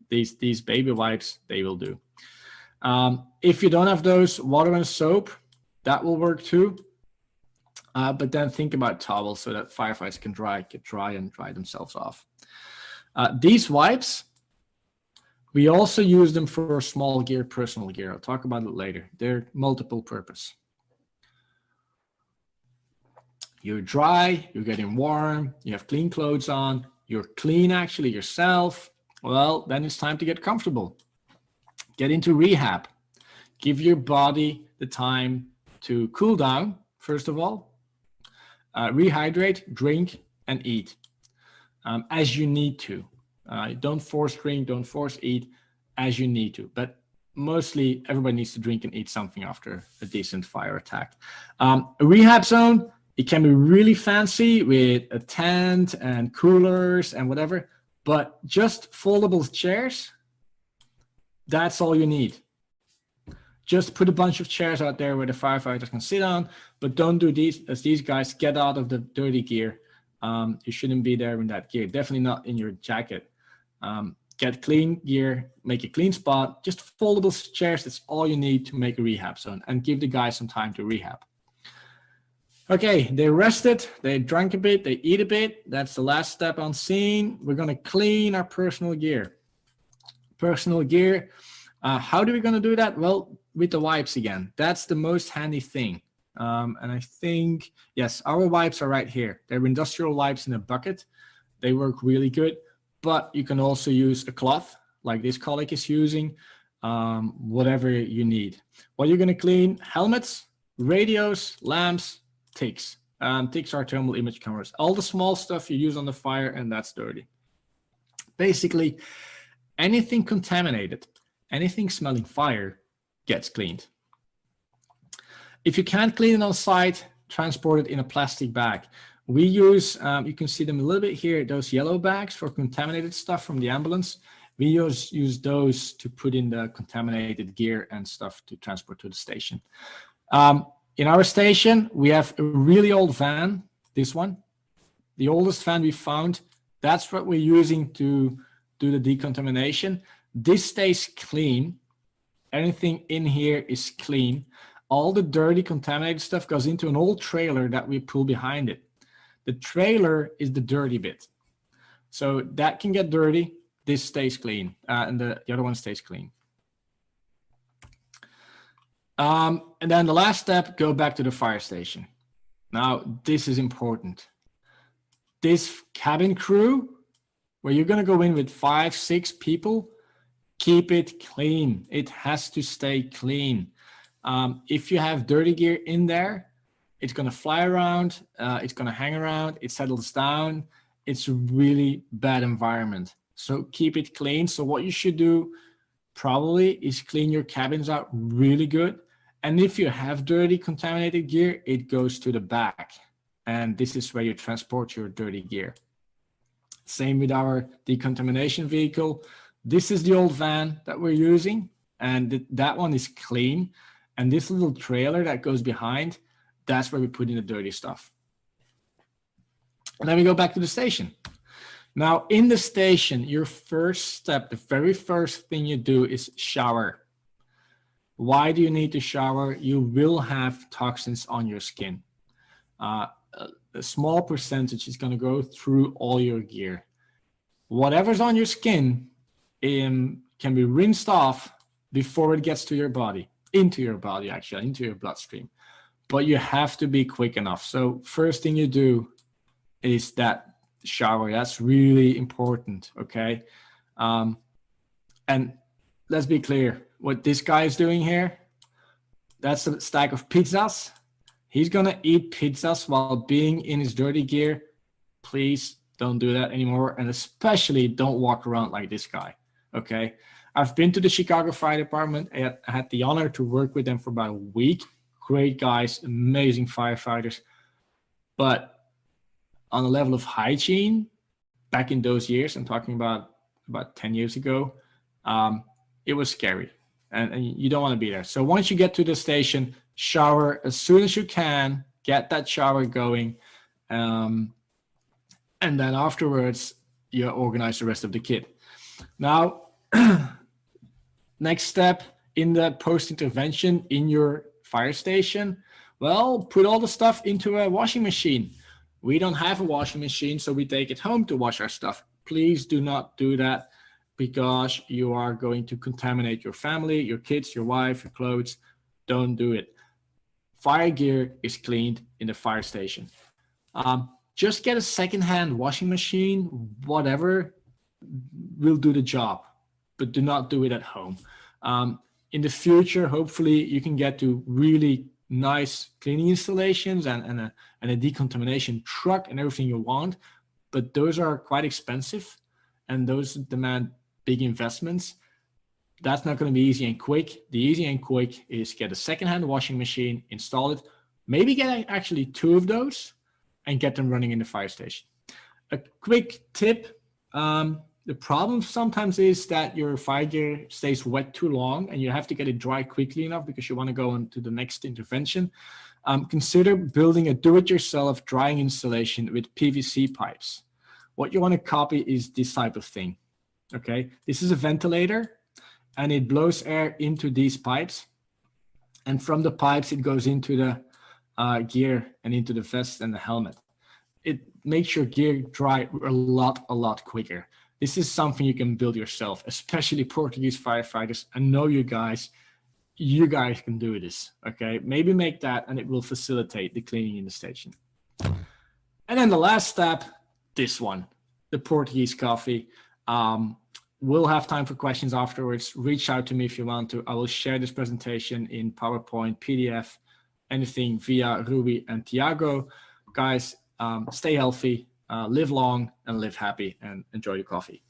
These baby wipes, they will do. If you don't have those, water and soap, that will work too. But then think about towels so that firefighters can get dry and dry themselves off. These wipes, we also use them for small gear, personal gear. I'll talk about it later. They're multiple purpose. You're dry, you're getting warm, you have clean clothes on, you're clean actually yourself. Well, then it's time to get comfortable. Get into rehab. Give your body the time to cool down, first of all. Rehydrate, drink, and eat as you need to. Don't force drink, don't force eat, as you need to. But mostly everybody needs to drink and eat something after a decent fire attack. A rehab zone, it can be really fancy with a tent and coolers and whatever, but just foldable chairs, that's all you need. Just put a bunch of chairs out there where the firefighters can sit on, but don't do these as these guys get out of the dirty gear. You shouldn't be there in that gear, definitely not in your jacket. Get clean gear, make a clean spot, just foldable chairs, that's all you need to make a rehab zone, and give the guys some time to rehab. Okay, they rested, they drank a bit, they eat a bit. That's the last step on scene. We're gonna clean our personal gear. Personal gear, how are we gonna do that? Well, with the wipes again. That's the most handy thing. And I think, yes, our wipes are right here. They're industrial wipes in a bucket. They work really good, but you can also use a cloth like this colleague is using, whatever you need. What you're gonna clean: helmets, radios, lamps, ticks. Ticks are thermal image cameras. All the small stuff you use on the fire, and that's dirty. Basically, anything contaminated, anything smelling fire gets cleaned. If you can't clean it on site, transport it in a plastic bag. We use, you can see them a little bit here, those yellow bags for contaminated stuff from the ambulance. We use those to put in the contaminated gear and stuff to transport to the station. In our station, we have a really old van, this one, the oldest van we found. That's what we're using to do the decontamination. This stays clean. Anything in here is clean. All the dirty, contaminated stuff goes into an old trailer that we pull behind it. The trailer is the dirty bit. So that can get dirty. This stays clean, and the other one stays clean. And then the last step, go back to the fire station. Now, this is important. This cabin crew, where you're going to go in with 5, 6 people, keep it clean. It has to stay clean. If you have dirty gear in there, it's going to fly around, it's going to hang around, it settles down. It's a really bad environment. So keep it clean. So what you should do probably is clean your cabins out really good. And if you have dirty, contaminated gear, it goes to the back. And this is where you transport your dirty gear. Same with our decontamination vehicle. This is the old van that we're using, and that one is clean. And this little trailer that goes behind, that's where we put in the dirty stuff. And then we go back to the station. Now, in the station, your first step, the very first thing you do is shower. Why do you need to shower? You will have toxins on your skin. A small percentage is going to go through all your gear. Whatever's on your skin can be rinsed off before it gets to your body, into your body, actually, into your bloodstream. But you have to be quick enough. So first thing you do is that shower. That's really important, okay? And let's be clear. What this guy is doing here, that's a stack of pizzas. He's going to eat pizzas while being in his dirty gear. Please don't do that anymore. And especially don't walk around like this guy, okay? I've been to the Chicago Fire Department. I had the honor to work with them for about a week. Great guys, amazing firefighters. But on the level of hygiene, back in those years, I'm talking about 10 years ago, it was scary. And you don't want to be there. So once you get to the station, shower as soon as you can, get that shower going. And then afterwards, you organize the rest of the kit. Now, next step in the post-intervention in your fire station, well, put all the stuff into a washing machine. We don't have a washing machine, so we take it home to wash our stuff. Please do not do that, because you are going to contaminate your family, your kids, your wife, your clothes. Don't do it. Fire gear is cleaned in the fire station. Just get a second-hand washing machine, whatever will do the job, but do not do it at home. In the future, hopefully you can get to really nice cleaning installations and a decontamination truck and everything you want, but those are quite expensive and those demand big investments. That's not going to be easy and quick. The easy and quick is get a second-hand washing machine, install it, maybe get actually 2 of those and get them running in the fire station. A quick tip, the problem sometimes is that your fire gear stays wet too long and you have to get it dry quickly enough because you want to go on to the next intervention. Consider building a do-it-yourself drying installation with PVC pipes. What you want to copy is this type of thing. Okay, this is a ventilator and it blows air into these pipes, and from the pipes it goes into the gear and into the vest and the helmet. It makes your gear dry a lot quicker. This is something you can build yourself, especially Portuguese firefighters. I know you guys can do this, okay? Maybe make that and it will facilitate the cleaning in the station. And then the last step, this one, the Portuguese coffee. We'll have time for questions afterwards. Reach out to me if you want to. I will share this presentation in PowerPoint, PDF, anything via Ruby and Tiago. Guys, stay healthy, live long and live happy, and enjoy your coffee.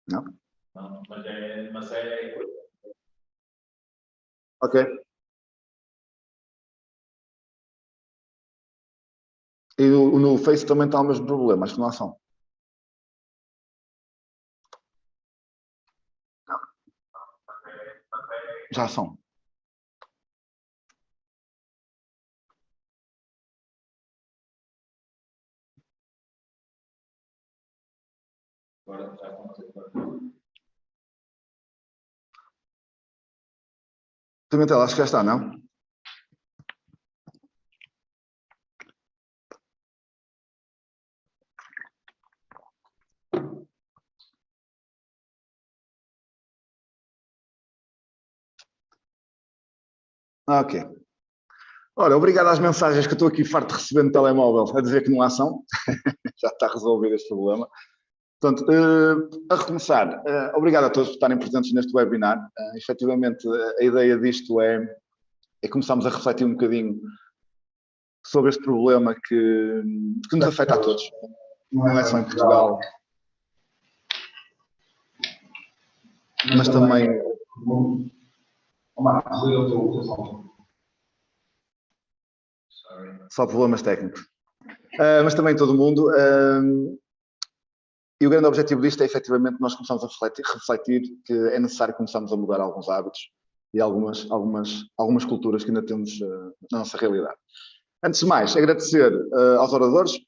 No? Ok. E no Face também está o mesmo problema, acho que não há som. Já há som. Pimentel, acho que já está, não? Ok. Ora, obrigado às mensagens que eu estou aqui farto de receber no telemóvel a dizer que não há som. Já está resolvido este problema. Portanto, a recomeçar, obrigado a todos por estarem presentes neste webinar. Efetivamente, a ideia disto é começarmos a refletir um bocadinho sobre este problema que nos afeta a todos. Não é só em Portugal, mas também... Só problemas técnicos. Mas também todo mundo. E o grande objetivo disto é, efetivamente, nós começamos a refletir que é necessário começarmos a mudar alguns hábitos e algumas culturas que ainda temos na nossa realidade. Antes de mais, agradecer aos oradores,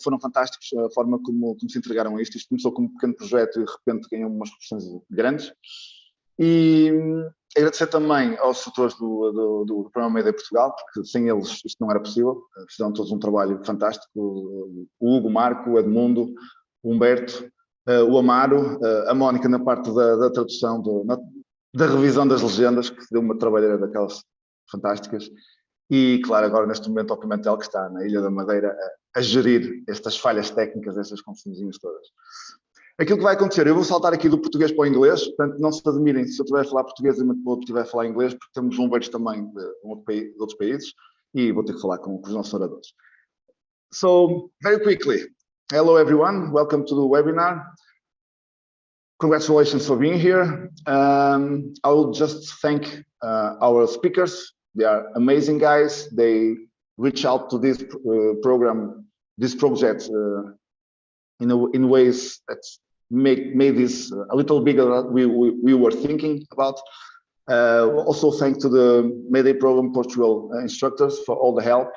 foram fantásticos a forma como se entregaram a isto. Isto começou como um pequeno projeto e de repente ganhou umas proporções grandes. E agradecer também aos instrutores do programa Ainda Portugal, porque sem eles isto não era possível. Fizeram todos um trabalho fantástico. O Hugo, o Marco, o Edmundo, o Humberto, o Amaro, a Mónica na parte da tradução, da revisão das legendas, que deu uma trabalheira daquelas fantásticas. E, claro, agora neste momento ao Pimentel, que está na Ilha da Madeira, a gerir estas falhas técnicas, estas confusões todas. Aquilo que vai acontecer, eu vou saltar aqui do português para o inglês, portanto não se admirem se eu estiver a falar português e o outro estiver a falar inglês, porque temos Bombeiros também de outros países e vou ter que falar com os nossos oradores. So, very quickly, hello everyone, welcome to the webinar. Congratulations for being here. I will just thank our speakers. They are amazing guys. They reach out to this program, this project in ways that made this a little bigger than we were thinking about. Also thank to the Mayday Program Portugal instructors for all the help.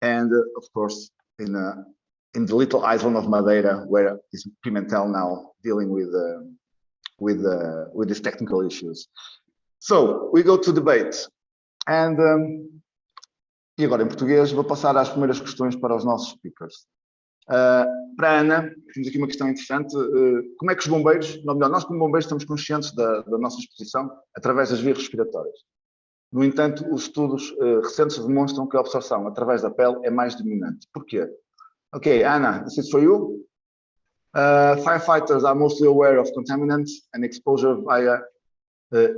And of course, in the little island of Madeira, where is Pimentel now dealing with these technical issues. So we go to debate. E agora em português vou passar às primeiras questões para os nossos speakers. Para a Ana, temos aqui uma questão interessante. Como é que os bombeiros, ou melhor, nós como bombeiros estamos conscientes da nossa exposição através das vias respiratórias? No entanto, os estudos recentes demonstram que a absorção através da pele é mais dominante. Porquê? Ok, Ana, this is for you. Firefighters are mostly aware of contaminants and exposure via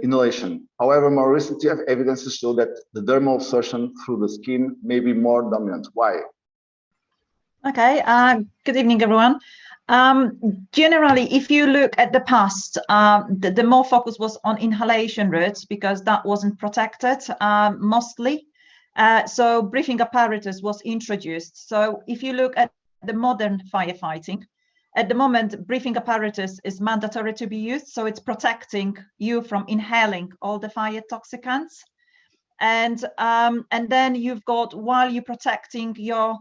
inhalation. However, more recent evidence shows that the dermal absorption through the skin may be more dominant. Why? Okay, good evening, everyone. Generally, if you look at the past, the more focus was on inhalation routes because that wasn't protected mostly. So breathing apparatus was introduced. So if you look at the modern firefighting, at the moment, breathing apparatus is mandatory to be used. So it's protecting you from inhaling all the fire toxicants. And then you've got, while you're protecting your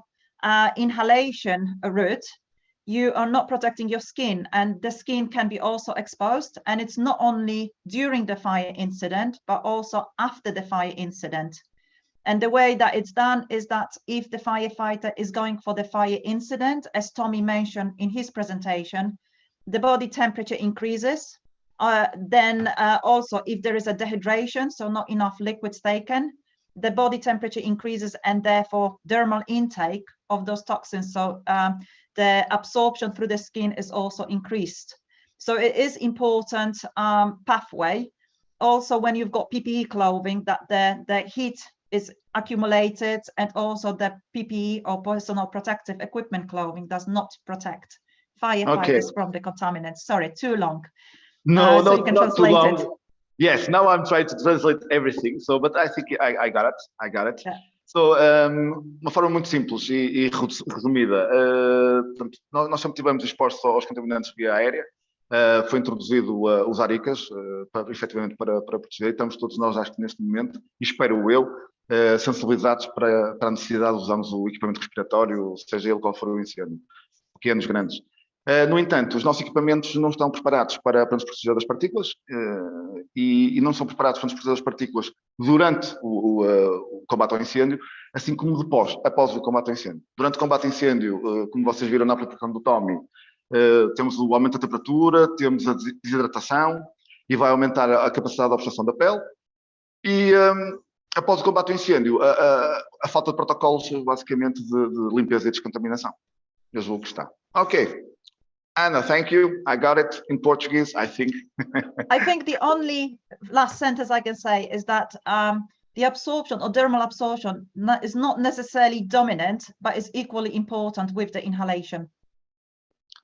inhalation route, you are not protecting your skin, and the skin can be also exposed. And it's not only during the fire incident, but also after the fire incident. And the way that it's done is that if the firefighter is going for the fire incident, as Tommy mentioned in his presentation, the body temperature increases. Then also if there is a dehydration, so not enough liquids taken, the body temperature increases and therefore dermal intake of those toxins. So the absorption through the skin is also increased. So it is important pathway. Also, when you've got PPE clothing, that the heat is accumulated, and also the PPE or personal protective equipment clothing does not protect firefighters from the contaminants. Sorry, too long. No, so you can not too translate long. it. Yes, now I'm trying to translate everything. So, but I think I got it. I got it. Yeah. So, uma forma muito simples e resumida. Portanto, nós sempre tivemos expostos aos contaminantes via aérea. Foi introduzido os ARICAs, efetivamente para proteger. Estamos todos nós, acho que neste momento, e espero eu, sensibilizados para a necessidade de usarmos o equipamento respiratório, seja ele qual for o incêndio, pequenos, grandes. No entanto, os nossos equipamentos não estão preparados para nos proteger das partículas e não são preparados para nos proteger das partículas durante o combate ao incêndio, assim como após o combate ao incêndio. Durante o combate ao incêndio, como vocês viram na aplicação do Tommy, temos o aumento da temperatura, temos a desidratação e vai aumentar a capacidade de absorção da pele. E após o combate ao incêndio, a falta de protocolos, basicamente, de limpeza e descontaminação. Eu julgo que está. Ok. Anna, thank you. I got it in Portuguese, I think. I think the only last sentence I can say is that the absorption or dermal absorption is not necessarily dominant, but is equally important with the inhalation.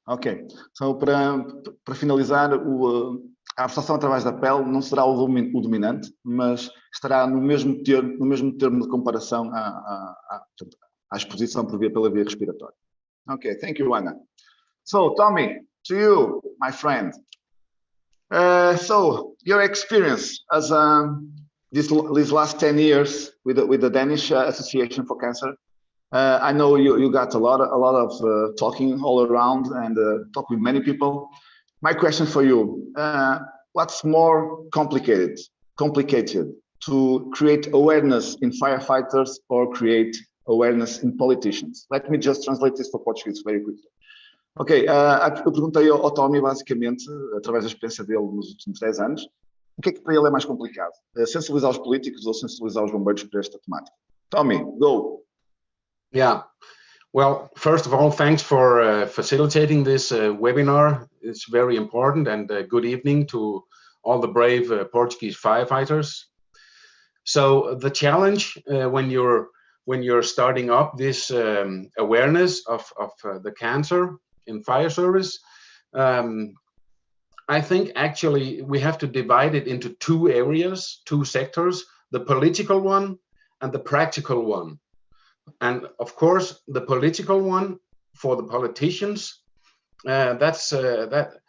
Ok. So, para finalizar, a absorção através da pele não será o dominante, mas estará no mesmo termo de comparação à exposição pela via respiratória. Ok, thank you, Anna. So, Tommy, to you, my friend. So, your experience as these last 10 years with the Danish Association for Cancer. I know you got a lot of talking all around and talk with many people. My question for you: what's more complicated to create awareness in firefighters or create awareness in politicians? Let me just translate this for Portuguese very quickly. Ok, eu perguntei ao Tommy, basicamente, através da experiência dele nos últimos 10 anos, o que é que para ele é mais complicado? Sensibilizar os políticos ou sensibilizar os bombeiros para esta temática? Tommy, go! Yeah, well, first of all, thanks for facilitating this webinar. It's very important, and good evening to all the brave Portuguese firefighters. So the challenge when you're starting up this awareness of the cancer in fire service, I think actually we have to divide it into two areas, two sectors, the political one and the practical one. And of course, the political one for the politicians, that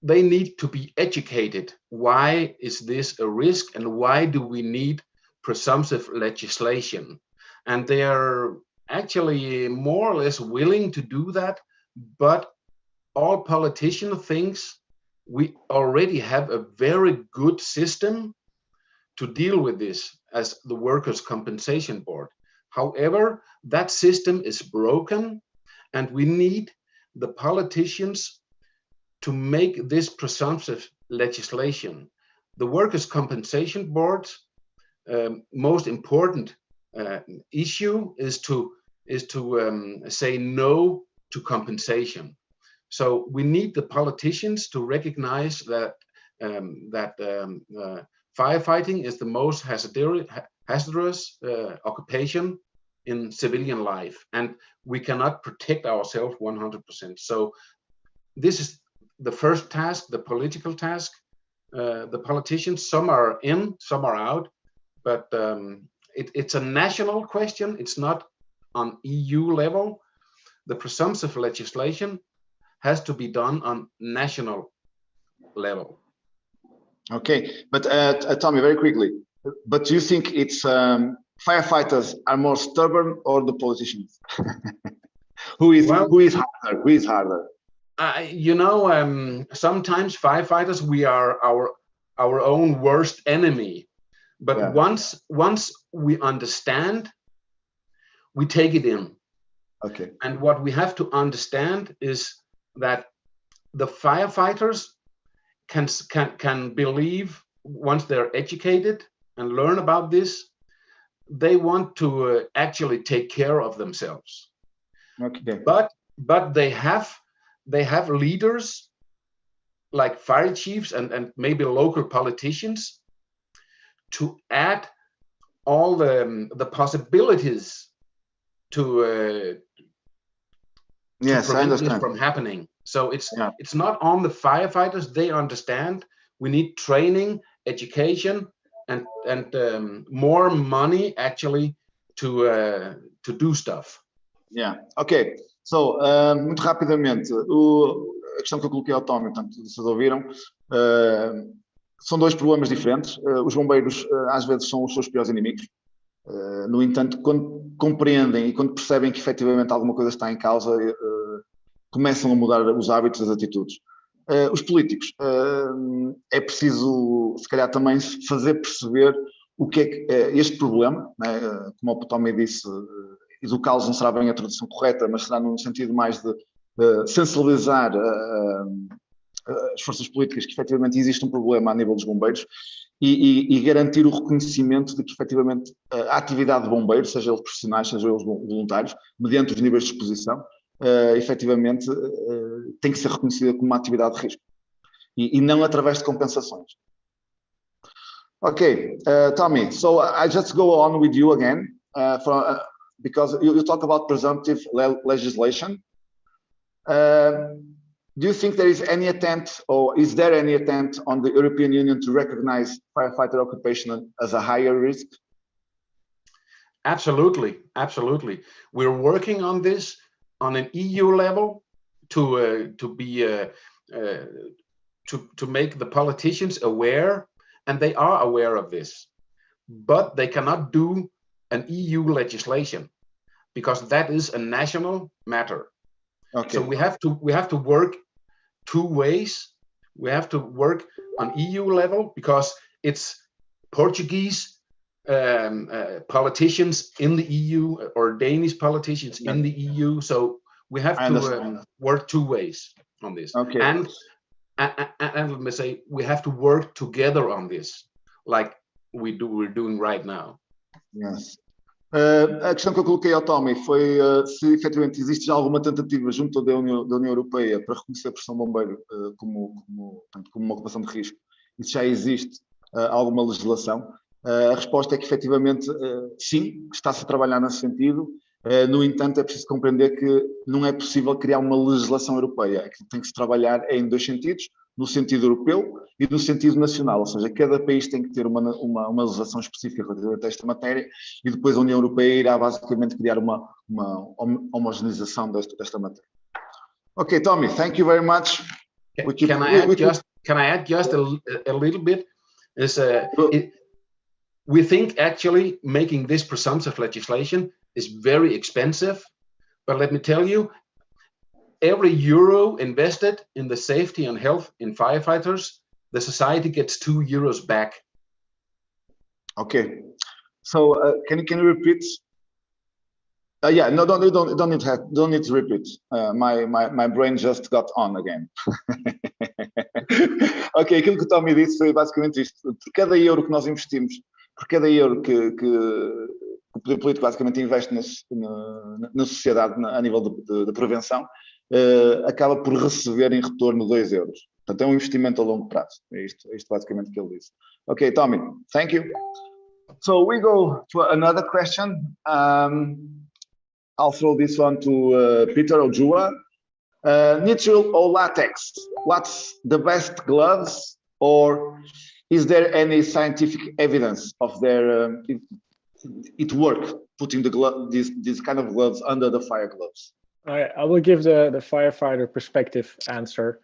they need to be educated. Why is this a risk, and why do we need presumptive legislation? And they are actually more or less willing to do that, but all politicians think we already have a very good system to deal with this as the Workers' Compensation Board. However, that system is broken, and we need the politicians to make this presumptive legislation. The Workers' Compensation Board's most important issue is to say no to compensation. So we need the politicians to recognize that firefighting is the most hazardous occupation in civilian life, and we cannot protect ourselves 100%. So this is the first task, the political task. The politicians, some are in, some are out, but it's a national question. It's not on EU level. The presumptive legislation has to be done on national level. Okay, but Tommy, very quickly, but do you think it's firefighters are more stubborn or the politicians? Who is harder? Who is harder? Sometimes firefighters, we are our own worst enemy. But yeah. Once we understand, we take it in. Okay. And what we have to understand is that the firefighters can believe, once they're educated and learn about this, they want to actually take care of themselves. Okay. But they have leaders like fire chiefs and maybe local politicians to add all the possibilities to prevent this from happening. So it's not on the firefighters. They understand we need training, education, more money actually to do stuff. Yeah, ok. So, muito rapidamente, a questão que eu coloquei ao Tommy, portanto, vocês ouviram, são dois problemas diferentes. Os bombeiros às vezes são os seus piores inimigos. No entanto, quando compreendem e quando percebem que efetivamente alguma coisa está em causa, começam a mudar os hábitos, as atitudes. Os políticos, é preciso, se calhar, também fazer perceber o que é que este problema, né, como o Tommy disse, educá-los não será bem a tradução correta, mas será num sentido mais de sensibilizar as forças políticas que efetivamente existe um problema a nível dos bombeiros e garantir o reconhecimento de que efetivamente a atividade de bombeiros, seja eles profissionais, seja eles voluntários, mediante os níveis de exposição, efetivamente tem que ser reconhecida como uma atividade de risco e não através de compensações. Okay, Tommy, so I just go on with you again because you talk about presumptive legislation. Do you think there is any attempt, or is there any attempt on the European Union to recognize firefighter occupation as a higher risk? Absolutely, absolutely. We're working on this on an EU level to make the politicians aware, and they are aware of this, but they cannot do an EU legislation because that is a national matter. Okay. So we have to work two ways. We have to work on EU level because it's Portuguese politicians in the EU or Danish politicians in the EU. So we have to work two ways on this. Okay. And let me say, we have to work together on this, like we're doing right now. Yes. A questão que eu coloquei ao Tommy foi se efetivamente existe já alguma tentativa junto da União Europeia para reconhecer a profissão bombeiro como uma ocupação de risco. E se já existe alguma legislação. A resposta é que efetivamente sim, está-se a trabalhar nesse sentido. No entanto, é preciso compreender que não é possível criar uma legislação europeia. Tem que se trabalhar em dois sentidos, no sentido europeu e no sentido nacional, ou seja, cada país tem que ter uma legislação específica relativamente a esta matéria e depois a União Europeia irá basicamente criar uma homogeneização desta matéria. Ok, Tommy, thank you very much. Can I add just a little bit? We think actually making this presumptive legislation is very expensive, but let me tell you, every euro invested in the safety and health in firefighters, the society gets 2 euros back. Okay, so can you repeat? Yeah, no, don't need to repeat. My brain just got on again. Ok, aquilo que o Tommy disse foi basicamente isto. Por cada euro que nós investimos, por cada euro que o poder político basicamente investe na sociedade a nível de prevenção, acaba por receber em retorno 2 euros. Portanto, é um investimento a longo prazo. É isto basicamente que ele disse. Ok, Tommy, thank you. So we go to another question. I'll throw this one to Peter or Jua. Nitrile or latex? What's the best gloves, or is there any scientific evidence of their it work putting these kind of gloves under the fire gloves? I will give the firefighter perspective answer.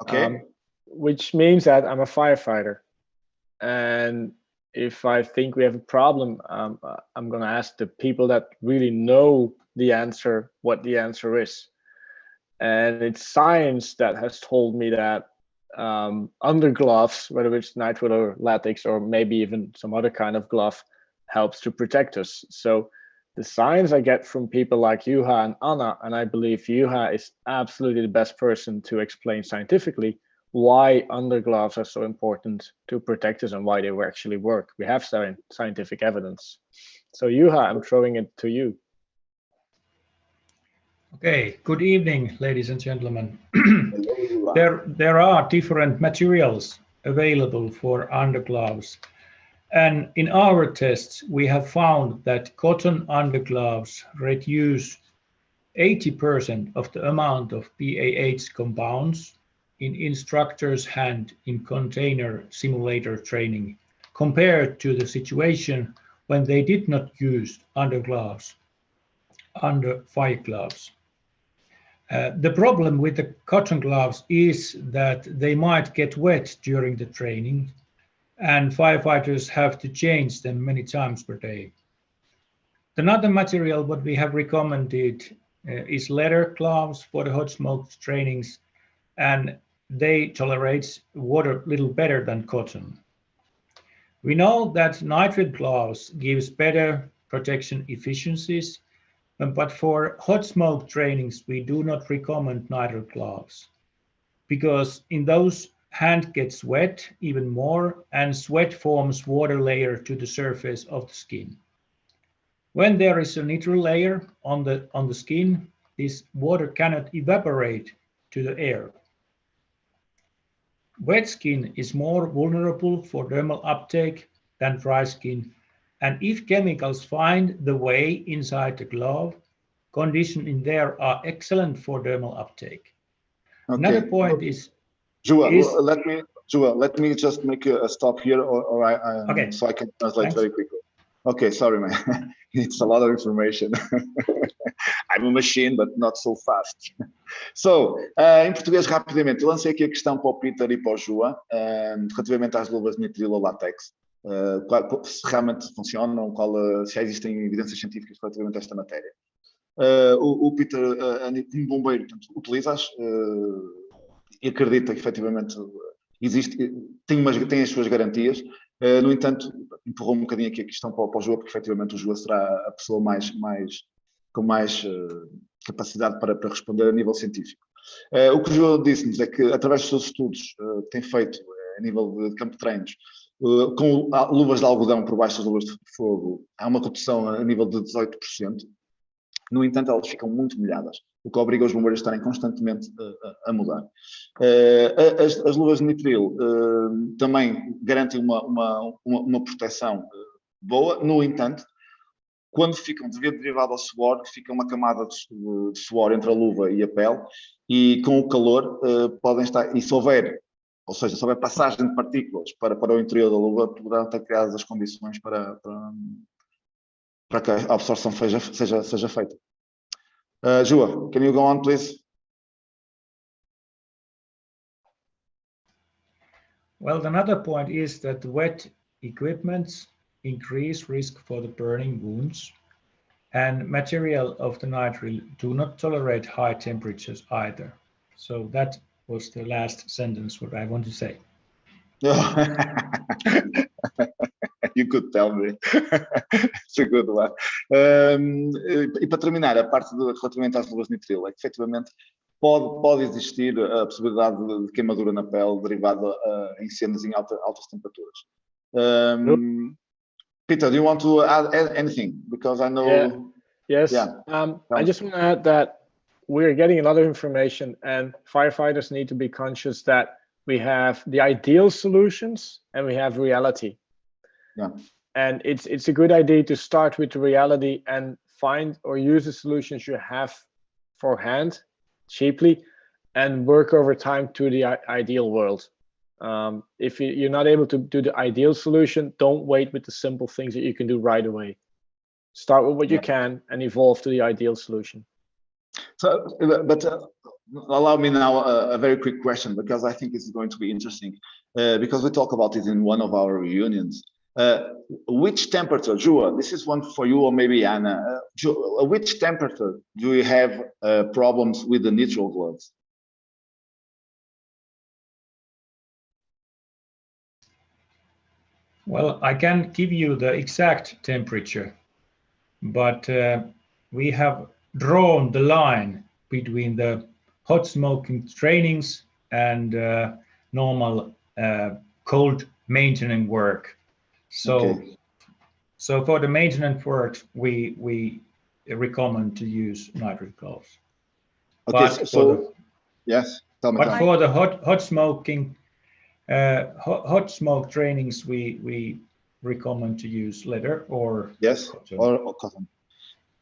Okay. Which means that I'm a firefighter, and if I think we have a problem, I'm going to ask the people that really know the answer what the answer is. And it's science that has told me that under gloves, whether it's nitrile or latex or maybe even some other kind of glove, helps to protect us. So the science I get from people like Juha and Anna, and I believe Juha is absolutely the best person to explain scientifically why undergloves are so important to protect us and why they actually work. We have scientific evidence. So Juha, I'm throwing it to you. Okay, good evening, ladies and gentlemen. There are different materials available for undergloves. And in our tests, we have found that cotton undergloves reduce 80% of the amount of PAH compounds in instructor's hand in container simulator training compared to the situation when they did not use under fire gloves. The problem with the cotton gloves is that they might get wet during the training, and firefighters have to change them many times per day. Another material what we have recommended is leather gloves for the hot smoke trainings, and they tolerate water a little better than cotton. We know that nitride gloves gives better protection efficiencies, but for hot smoke trainings, we do not recommend nitride gloves because in those hand gets wet even more and sweat forms water layer to the surface of the skin. When there is a nitrile layer on the skin, this water cannot evaporate to the air. Wet skin is more vulnerable for thermal uptake than dry skin, and if chemicals find the way inside the glove, conditions in there are excellent for thermal uptake. Okay. Another point is... Joel, let me just make a stop here, okay. So I can translate Thanks. very quickly. Okay, sorry, man. It's a lot of information. I'm a machine, but not so fast. So, em português, rapidamente, lancei aqui a questão para o Peter e para o Joa, relativamente às luvas de nitrilo ou látex. Se realmente funcionam, se já existem evidências científicas relativamente a esta matéria. O Peter, como bombeiro, utiliza-as e acredita que efetivamente tem as suas garantias. No entanto, empurrou um bocadinho aqui a questão para o Joa, porque efetivamente o Joa será a pessoa com mais capacidade para responder a nível científico. O que o Joa disse-nos é que, através dos seus estudos que tem feito a nível de campo de treinos, com luvas de algodão por baixo das luvas de fogo, há uma redução a nível de 18%. No entanto, elas ficam muito molhadas, o que obriga os bombeiros a estarem constantemente a mudar. As luvas de nitril também garantem uma proteção boa. No entanto, quando ficam devido derivado ao suor, fica uma camada de suor entre a luva e a pele, e com o calor podem estar, e se houver passagem de partículas para o interior da luva, poderão estar criadas as condições para que a absorção seja feita. Joa, can you go on, please? Well, another point is that wet equipments increase risk for the burning wounds, and material of the nitrile do not tolerate high temperatures either. So that was the last sentence what I want to say. You could tell me. It's a good one. E para terminar, a parte relativamente às luvas de nitril, é que efetivamente pode existir a possibilidade de queimadura na pele derivada em incêndios em altas temperaturas. Peter, do you want to add anything? Because I know... Yeah. Yes. Yeah. I just want to add that we're getting a lot of information, and firefighters need to be conscious that we have the ideal solutions and we have reality. Yeah. And it's a good idea to start with the reality and find or use the solutions you have for hand cheaply and work over time to the ideal world. If you're not able to do the ideal solution, don't wait with the simple things that you can do right away. Start with what you can and evolve to the ideal solution. So, but allow me now a very quick question, because I think this is going to be interesting, because we talk about it in one of our reunions. Which temperature, Joa, this is one for you or maybe Anna, which temperature do you have problems with the nitrile gloves? Well, I can't give you the exact temperature, but we have drawn the line between the hot smoking trainings and normal cold maintenance work. So for the maintenance work, we recommend to use nitride gloves. Okay, yes, tell me. But for the hot smoking, hot smoke trainings, we recommend to use leather or cotton. Or cotton.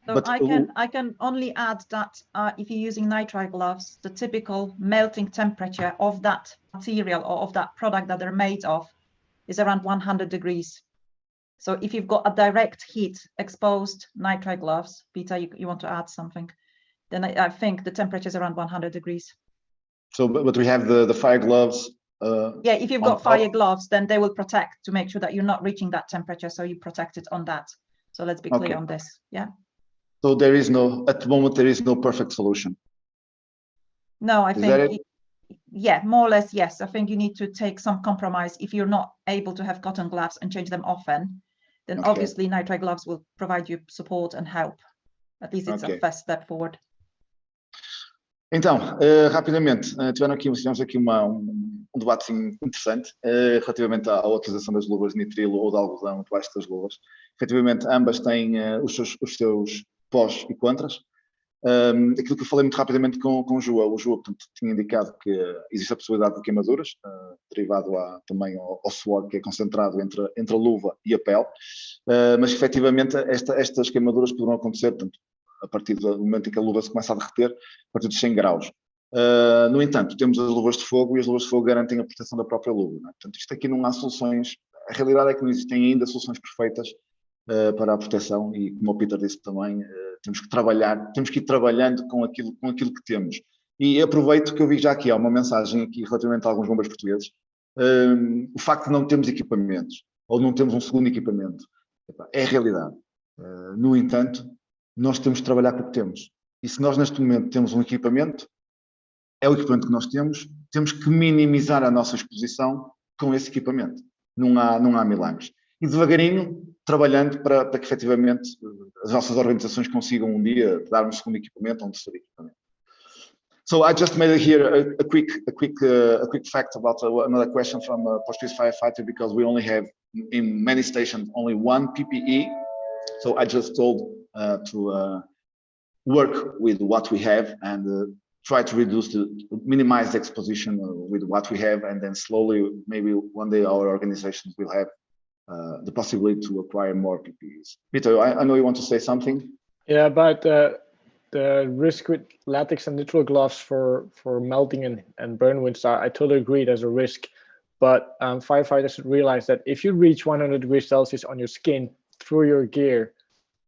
So but I can only add that if you're using nitride gloves, the typical melting temperature of that material or of that product that they're made of is around 100 degrees. So if you've got a direct heat exposed nitrile gloves, Peter, you want to add something, then I think the temperature is around 100 degrees. So, but we have the fire gloves. Yeah, if you've got fire gloves, then they will protect to make sure that you're not reaching that temperature. So you protect it on that. So let's be clear on this. Yeah. So there is no, at the moment, there is no perfect solution. No, I think, yeah, more or less, yes. I think you need to take some compromise. If you're not able to have cotton gloves and change them often, then obviously nitrile gloves will provide you support and help. At least it's a first step forward. Então, rapidamente, tivemos aqui um debate interessante relativamente à utilização das luvas de nitrilo ou de algodão debaixo das luvas. Efetivamente, ambas têm os seus pós e contras. Aquilo que eu falei muito rapidamente com o João, portanto, tinha indicado que existe a possibilidade de queimaduras, derivado também ao suor que é concentrado entre a luva e a pele, mas efetivamente estas queimaduras poderão acontecer, portanto, a partir do momento em que a luva se começa a derreter, a partir dos 100 graus. No entanto, temos as luvas de fogo e as luvas de fogo garantem a proteção da própria luva. Não é? Portanto, isto aqui não há soluções, a realidade é que não existem ainda soluções perfeitas para a proteção e, como o Peter disse também, temos que ir trabalhando com aquilo que temos. E aproveito que eu vi já aqui, há uma mensagem aqui relativamente a alguns bombeiros portugueses, o facto de não termos equipamentos, ou não temos um segundo equipamento, é a realidade. No entanto, nós temos de trabalhar com o que temos. E se nós neste momento temos um equipamento, é o equipamento que nós temos que minimizar a nossa exposição com esse equipamento. Não há milagres. E devagarinho, trabalhando para que efetivamente as nossas organizações consigam um dia dar um segundo equipamento ou um terceiro equipamento. So I just made here a quick fact about another question from a Portuguese firefighter, because we only have in many stations only one PPE. So I just told to work with what we have and try to minimize the exposition with what we have, and then slowly, maybe one day our organizations will have the possibility to acquire more PPEs. Peter, I know you want to say something. Yeah, but the risk with latex and nitrile gloves for melting and burn wounds, I totally agree there's a risk, but firefighters should realize that if you reach 100 degrees Celsius on your skin through your gear,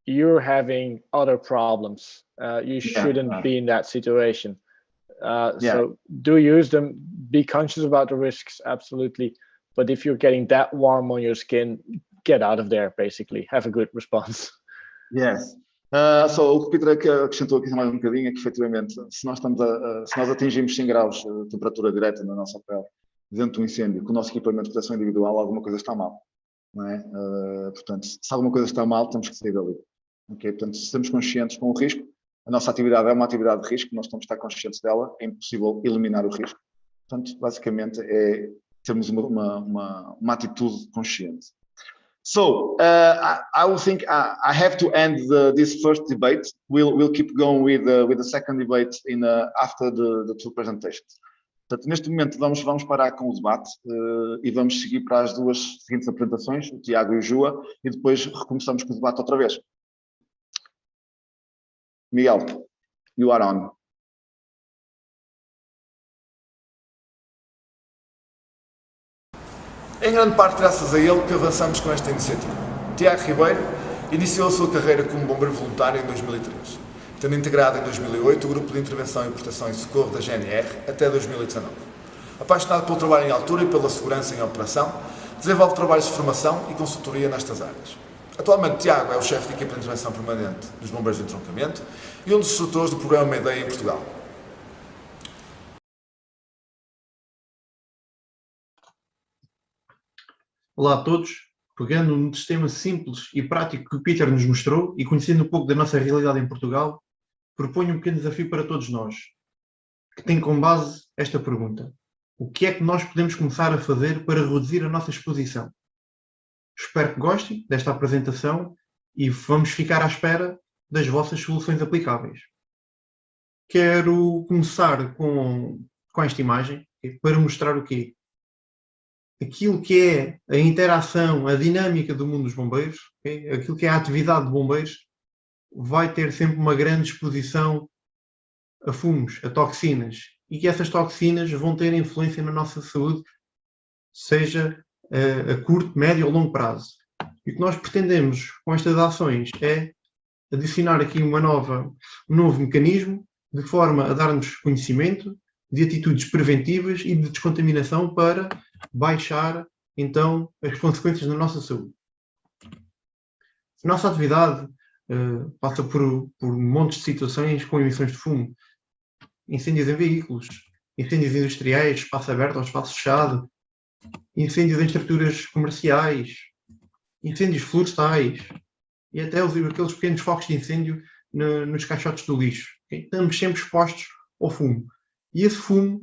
you're having other problems. You shouldn't be in that situation. So do use them, be conscious about the risks, absolutely. But if you're getting that warm on your skin, get out of there, basically. Have a good response. Yes. So o que o Peter acrescentou aqui mais um bocadinho é que, efetivamente, se nós atingimos 100 graus de temperatura direta na nossa pele, dentro do incêndio, com o nosso equipamento de proteção individual, alguma coisa está mal. Não é? Portanto, se alguma coisa está mal, temos que sair dali. Okay? Portanto, se estamos conscientes com o risco, a nossa atividade é uma atividade de risco, nós temos de estar conscientes dela, é impossível eliminar o risco. Portanto, basicamente, é termos uma atitude consciente. So, I will think I have to end this first debate. We'll keep going with the second debate after the two presentations. Portanto, neste momento vamos parar com o debate e vamos seguir para as duas seguintes apresentações, o Tiago e o Joa, e depois recomeçamos com o debate outra vez. Miguel, you are on. Em grande parte graças a ele que avançamos com esta iniciativa. Tiago Ribeiro iniciou a sua carreira como bombeiro voluntário em 2003, tendo integrado em 2008 o Grupo de Intervenção e Proteção e Socorro da GNR até 2019. Apaixonado pelo trabalho em altura e pela segurança em operação, desenvolve trabalhos de formação e consultoria nestas áreas. Atualmente, Tiago é o chefe de equipa de intervenção permanente dos Bombeiros de Entroncamento e um dos instrutores do programa Mayday em Portugal. Olá a todos. Pegando um sistema simples e prático que o Peter nos mostrou e conhecendo um pouco da nossa realidade em Portugal, proponho um pequeno desafio para todos nós, que tem como base esta pergunta: o que é que nós podemos começar a fazer para reduzir a nossa exposição? Espero que gostem desta apresentação e vamos ficar à espera das vossas soluções aplicáveis. Quero começar com esta imagem para mostrar o quê? Aquilo que é a interação, a dinâmica do mundo dos bombeiros, aquilo que é a atividade de bombeiros, vai ter sempre uma grande exposição a fumos, a toxinas, e que essas toxinas vão ter influência na nossa saúde, seja a curto, médio ou longo prazo. E o que nós pretendemos com estas ações é adicionar aqui um novo mecanismo de forma a dar-nos conhecimento de atitudes preventivas e de descontaminação para baixar, então, as consequências na nossa saúde. A nossa atividade passa por montes de situações com emissões de fumo, incêndios em veículos, incêndios industriais, espaço aberto ou espaço fechado, incêndios em estruturas comerciais, incêndios florestais e até aqueles pequenos focos de incêndio nos caixotes do lixo. Okay? Estamos sempre expostos ao fumo. E esse fumo,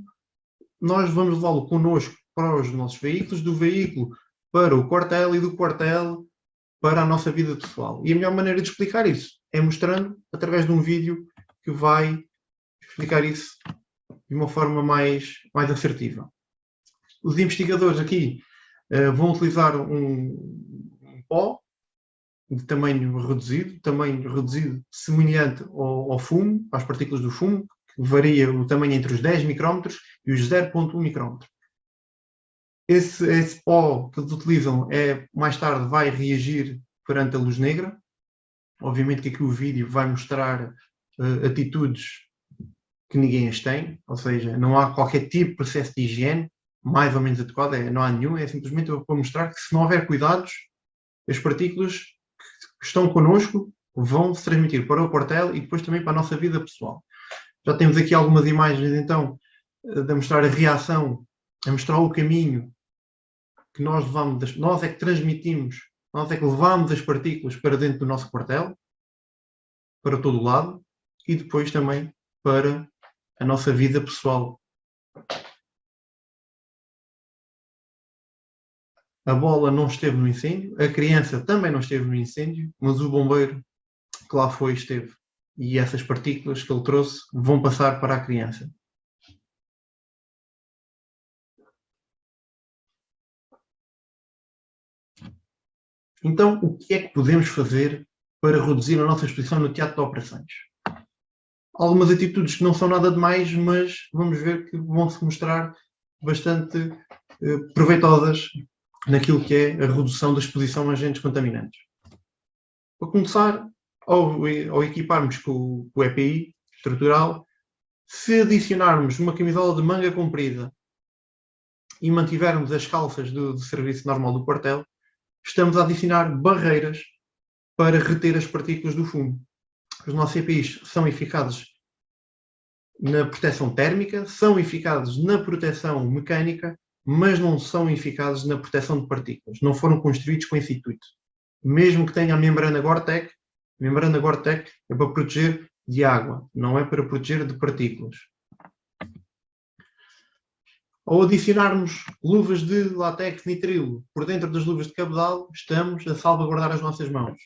nós vamos levá-lo connosco para os nossos veículos, do veículo para o quartel e do quartel para a nossa vida pessoal. E a melhor maneira de explicar isso é mostrando através de um vídeo que vai explicar isso de uma forma mais assertiva. Os investigadores aqui vão utilizar um pó de tamanho reduzido semelhante ao fumo, às partículas do fumo, que varia o tamanho entre os 10 micrómetros e os 0,1 micrómetro. Esse pó que eles utilizam mais tarde vai reagir perante a luz negra. Obviamente que aqui o vídeo vai mostrar atitudes que ninguém as tem, ou seja, não há qualquer tipo de processo de higiene mais ou menos adequado, não há nenhum, é simplesmente para mostrar que se não houver cuidados, as partículas que estão connosco vão se transmitir para o quartel e depois também para a nossa vida pessoal. Já temos aqui algumas imagens, então, de mostrar a reação, a mostrar o caminho que nós levamos, nós é que transmitimos, nós é que levamos as partículas para dentro do nosso quartel, para todo o lado, e depois também para a nossa vida pessoal. A bola não esteve no incêndio, a criança também não esteve no incêndio, mas o bombeiro que lá foi esteve. E essas partículas que ele trouxe vão passar para a criança. Então, o que é que podemos fazer para reduzir a nossa exposição no teatro de operações? Algumas atitudes que não são nada demais, mas vamos ver que vão se mostrar bastante proveitosas naquilo que é a redução da exposição a agentes contaminantes. Para começar, ao equiparmos com o EPI estrutural, se adicionarmos uma camisola de manga comprida e mantivermos as calças do serviço normal do quartel, estamos a adicionar barreiras para reter as partículas do fumo. Os nossos EPIs são eficazes na proteção térmica, são eficazes na proteção mecânica, mas não são eficazes na proteção de partículas. Não foram construídos com esse intuito. Mesmo que tenha a membrana Gore-Tex é para proteger de água, não é para proteger de partículas. Ao adicionarmos luvas de látex nitrilo por dentro das luvas de cabedal, estamos a salvaguardar as nossas mãos.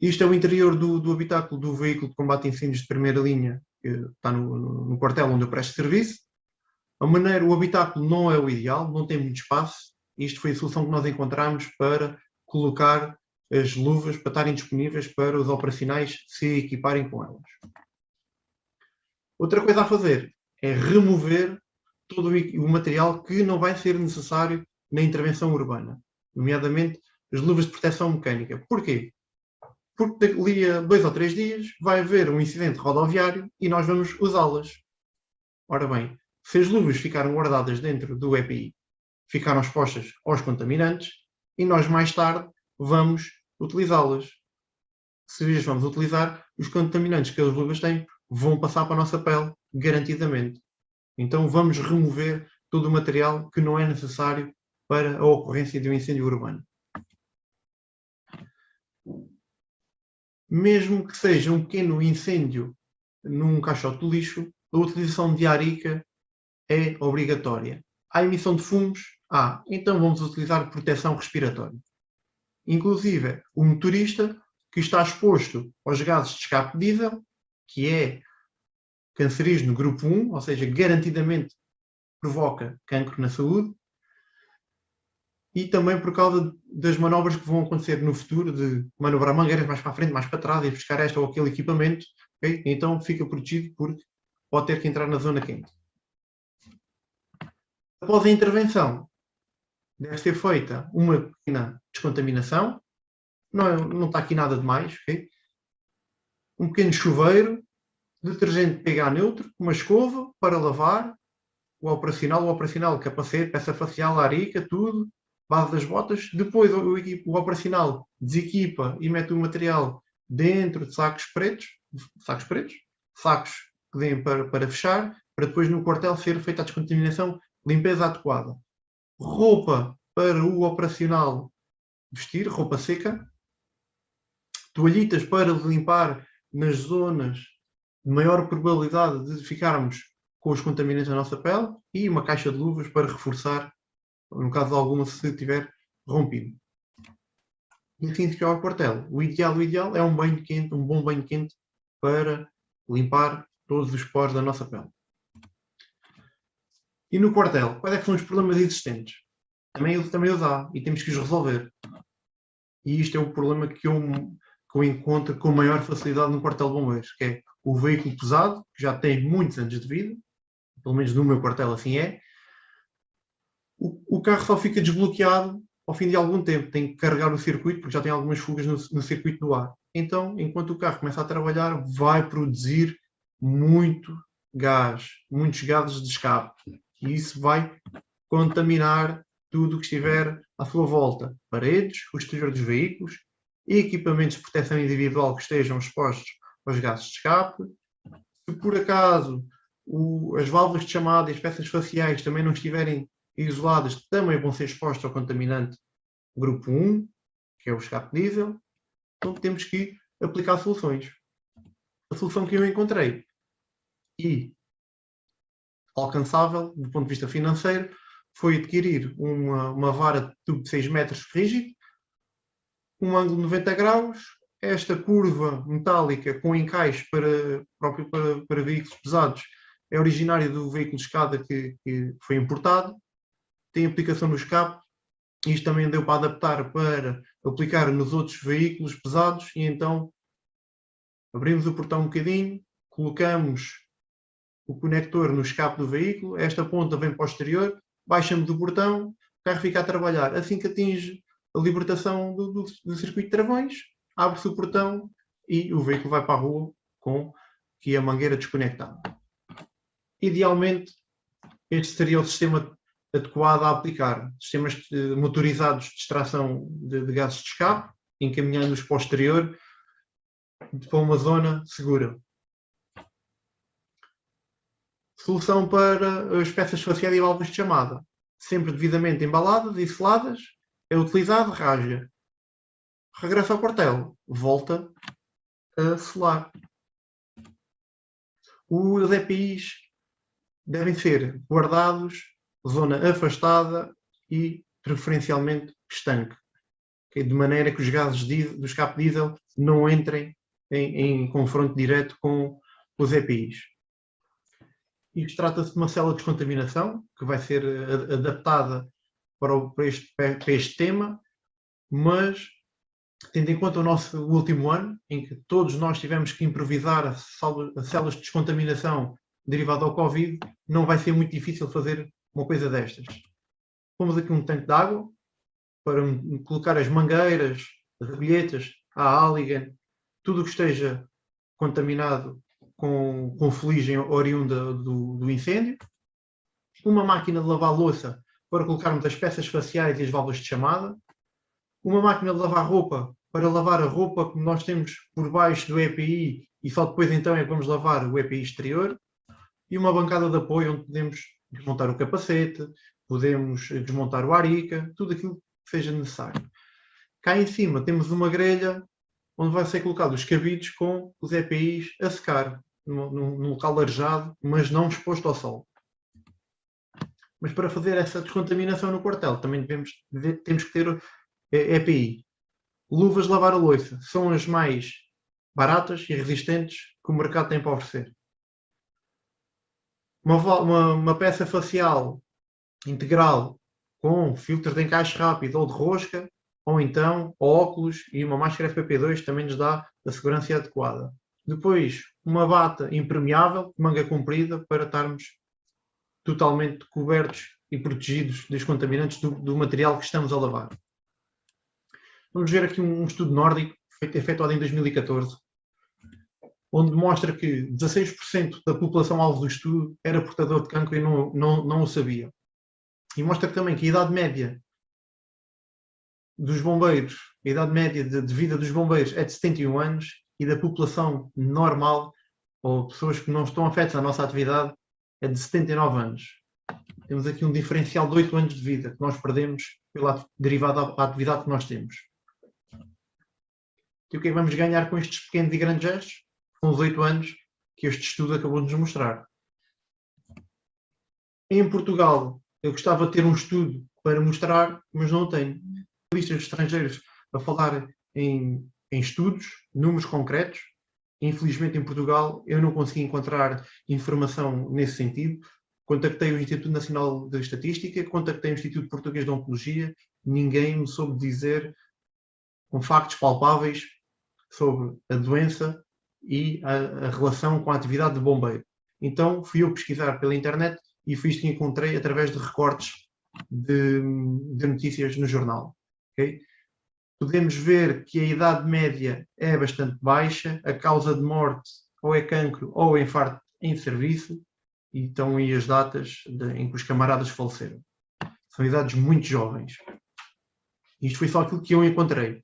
Isto é o interior do habitáculo do veículo de combate a incêndios de primeira linha, que está no quartel onde eu presto serviço. O habitáculo não é o ideal, não tem muito espaço. Isto foi a solução que nós encontramos para colocar as luvas para estarem disponíveis para os operacionais se equiparem com elas. Outra coisa a fazer é remover todo o material que não vai ser necessário na intervenção urbana, nomeadamente as luvas de proteção mecânica. Porquê? Porque dali a 2 ou 3 dias vai haver um incidente rodoviário e nós vamos usá-las. Ora bem, se as luvas ficaram guardadas dentro do EPI, ficaram expostas aos contaminantes e nós mais tarde vamos utilizá-las. Se as vamos utilizar, os contaminantes que as luvas têm vão passar para a nossa pele, garantidamente. Então vamos remover todo o material que não é necessário para a ocorrência de um incêndio urbano. Mesmo que seja um pequeno incêndio num caixote de lixo, a utilização de arica é obrigatória. Há emissão de fumos? Então vamos utilizar proteção respiratória. Inclusive, o motorista que está exposto aos gases de escape de diesel, que é cancerígeno grupo 1, ou seja, garantidamente provoca cancro na saúde, e também por causa das manobras que vão acontecer no futuro, de manobrar mangueiras mais para a frente, mais para trás, e buscar este ou aquele equipamento, okay? Então fica protegido porque pode ter que entrar na zona quente. Após a intervenção, deve ser feita uma pequena descontaminação, não está aqui nada de mais, okay? Um pequeno chuveiro, detergente pH neutro, uma escova para lavar, o operacional, capacete, peça facial, arica, tudo, base das botas. Depois o operacional desequipa e mete o material dentro de sacos pretos, sacos que deem para fechar, para depois no quartel ser feita a descontaminação, limpeza adequada. Roupa para o operacional vestir, roupa seca, toalhitas para limpar nas zonas de maior probabilidade de ficarmos com os contaminantes na nossa pele e uma caixa de luvas para reforçar, no caso de alguma, se tiver rompido. E assim fica ao quartel. O ideal é um banho quente, um bom banho quente para limpar todos os poros da nossa pele. E no quartel, quais é que são os problemas existentes? Também os há e temos que os resolver. E isto é o problema que eu encontro com maior facilidade no quartel de bombeiros, que é o veículo pesado, que já tem muitos anos de vida, pelo menos no meu quartel assim é. O carro só fica desbloqueado ao fim de algum tempo, tem que carregar o circuito, porque já tem algumas fugas no circuito do ar. Então, enquanto o carro começa a trabalhar, vai produzir muitos gases de escape. E isso vai contaminar tudo o que estiver à sua volta. Paredes, o exterior dos veículos, equipamentos de proteção individual que estejam expostos aos gases de escape. Se por acaso as válvulas de chamada e as peças faciais também não estiverem isoladas, também vão ser expostos ao contaminante grupo 1, que é o escape diesel. Então temos que aplicar soluções. A solução que eu encontrei e alcançável do ponto de vista financeiro foi adquirir uma vara de tubo de 6 metros rígido, um ângulo de 90 graus, esta curva metálica com encaixe para veículos pesados é originária do veículo de escada que foi importado, tem aplicação no escape. Isto também deu para adaptar para aplicar nos outros veículos pesados e então abrimos o portão um bocadinho, colocamos o conector no escape do veículo, esta ponta vem para o exterior, baixamos o portão, o carro fica a trabalhar. Assim que atinge a libertação do circuito de travões, abre-se o portão e o veículo vai para a rua com aqui a mangueira desconectada. Idealmente, este seria o sistema adequado a aplicar. Sistemas motorizados de extração de gases de escape, encaminhando-os para o exterior para uma zona segura. Solução para as peças faciais e válvulas de chamada. Sempre devidamente embaladas e seladas, é utilizado, rasga. Regressa ao quartel, volta a selar. Os EPIs devem ser guardados, zona afastada e preferencialmente estanque, de maneira que os gases do escape diesel não entrem em confronto direto com os EPIs. Isto trata-se de uma célula de descontaminação que vai ser adaptada para este tema, mas tendo em conta o nosso último ano, em que todos nós tivemos que improvisar as células de descontaminação derivado ao Covid, não vai ser muito difícil fazer uma coisa destas. Pomos aqui um tanque de água para colocar as mangueiras, as agulhetas, a Halligan, tudo o que esteja contaminado com fuligem oriunda do incêndio. Uma máquina de lavar louça para colocarmos as peças faciais e as válvulas de chamada. Uma máquina de lavar roupa para lavar a roupa que nós temos por baixo do EPI e só depois então é que vamos lavar o EPI exterior. E uma bancada de apoio onde podemos desmontar o capacete, podemos desmontar o arica, tudo aquilo que seja necessário. Cá em cima temos uma grelha onde vai ser colocado os cabides com os EPIs a secar, num local arejado, mas não exposto ao sol. Mas para fazer essa descontaminação no quartel também temos que ter EPI. Luvas de lavar a louça são as mais baratas e resistentes que o mercado tem para oferecer. Uma peça facial integral com filtros de encaixe rápido ou de rosca, ou então óculos e uma máscara FP2 também nos dá a segurança adequada. Depois, uma bata impermeável, manga comprida, para estarmos totalmente cobertos e protegidos dos contaminantes do material que estamos a lavar. Vamos ver aqui um estudo nórdico efetuado em 2014, onde mostra que 16% da população alvo do estudo era portador de cancro e não o sabia. E mostra também que a idade média dos bombeiros, a idade média de vida dos bombeiros é de 71 anos e da população normal, ou pessoas que não estão afetas à nossa atividade, é de 79 anos. Temos aqui um diferencial de 8 anos de vida que nós perdemos derivado à atividade que nós temos. E o que é que vamos ganhar com estes pequenos e grandes gestos? Com os 8 anos que este estudo acabou de nos mostrar. Em Portugal, eu gostava de ter um estudo para mostrar, mas não o tenho. Listas de estrangeiros a falar em estudos, números concretos. Infelizmente, em Portugal, eu não consegui encontrar informação nesse sentido. Contactei o Instituto Nacional de Estatística, contactei o Instituto Português de Oncologia, ninguém me soube dizer com factos palpáveis sobre a doença e a relação com a atividade de bombeiro. Então, fui eu pesquisar pela internet e foi isto que encontrei através de recortes de notícias no jornal. Okay? Podemos ver que a idade média é bastante baixa, a causa de morte ou é cancro ou é infarto em serviço, e estão aí as datas em que os camaradas faleceram. São idades muito jovens. Isto foi só aquilo que eu encontrei.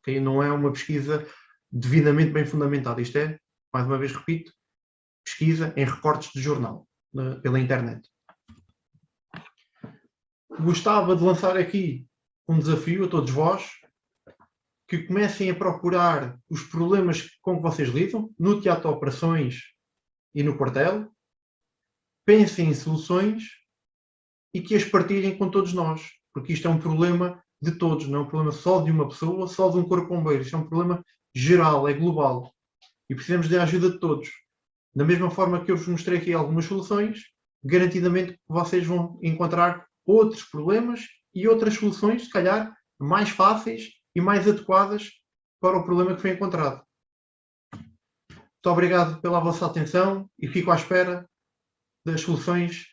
Okay? Não é uma pesquisa devidamente bem fundamentada. Isto é, mais uma vez repito, pesquisa em recortes de jornal, pela internet. Gostava de lançar aqui um desafio a todos vós, que comecem a procurar os problemas com que vocês lidam, no teatro de operações e no quartel, pensem em soluções e que as partilhem com todos nós, porque isto é um problema de todos, não é um problema só de uma pessoa, só de um corpo de bombeiros, isto é um problema geral, é global, e precisamos da ajuda de todos. Da mesma forma que eu vos mostrei aqui algumas soluções, garantidamente vocês vão encontrar outros problemas e outras soluções, se calhar, mais fáceis e mais adequadas para o problema que foi encontrado. Muito obrigado pela vossa atenção e fico à espera das soluções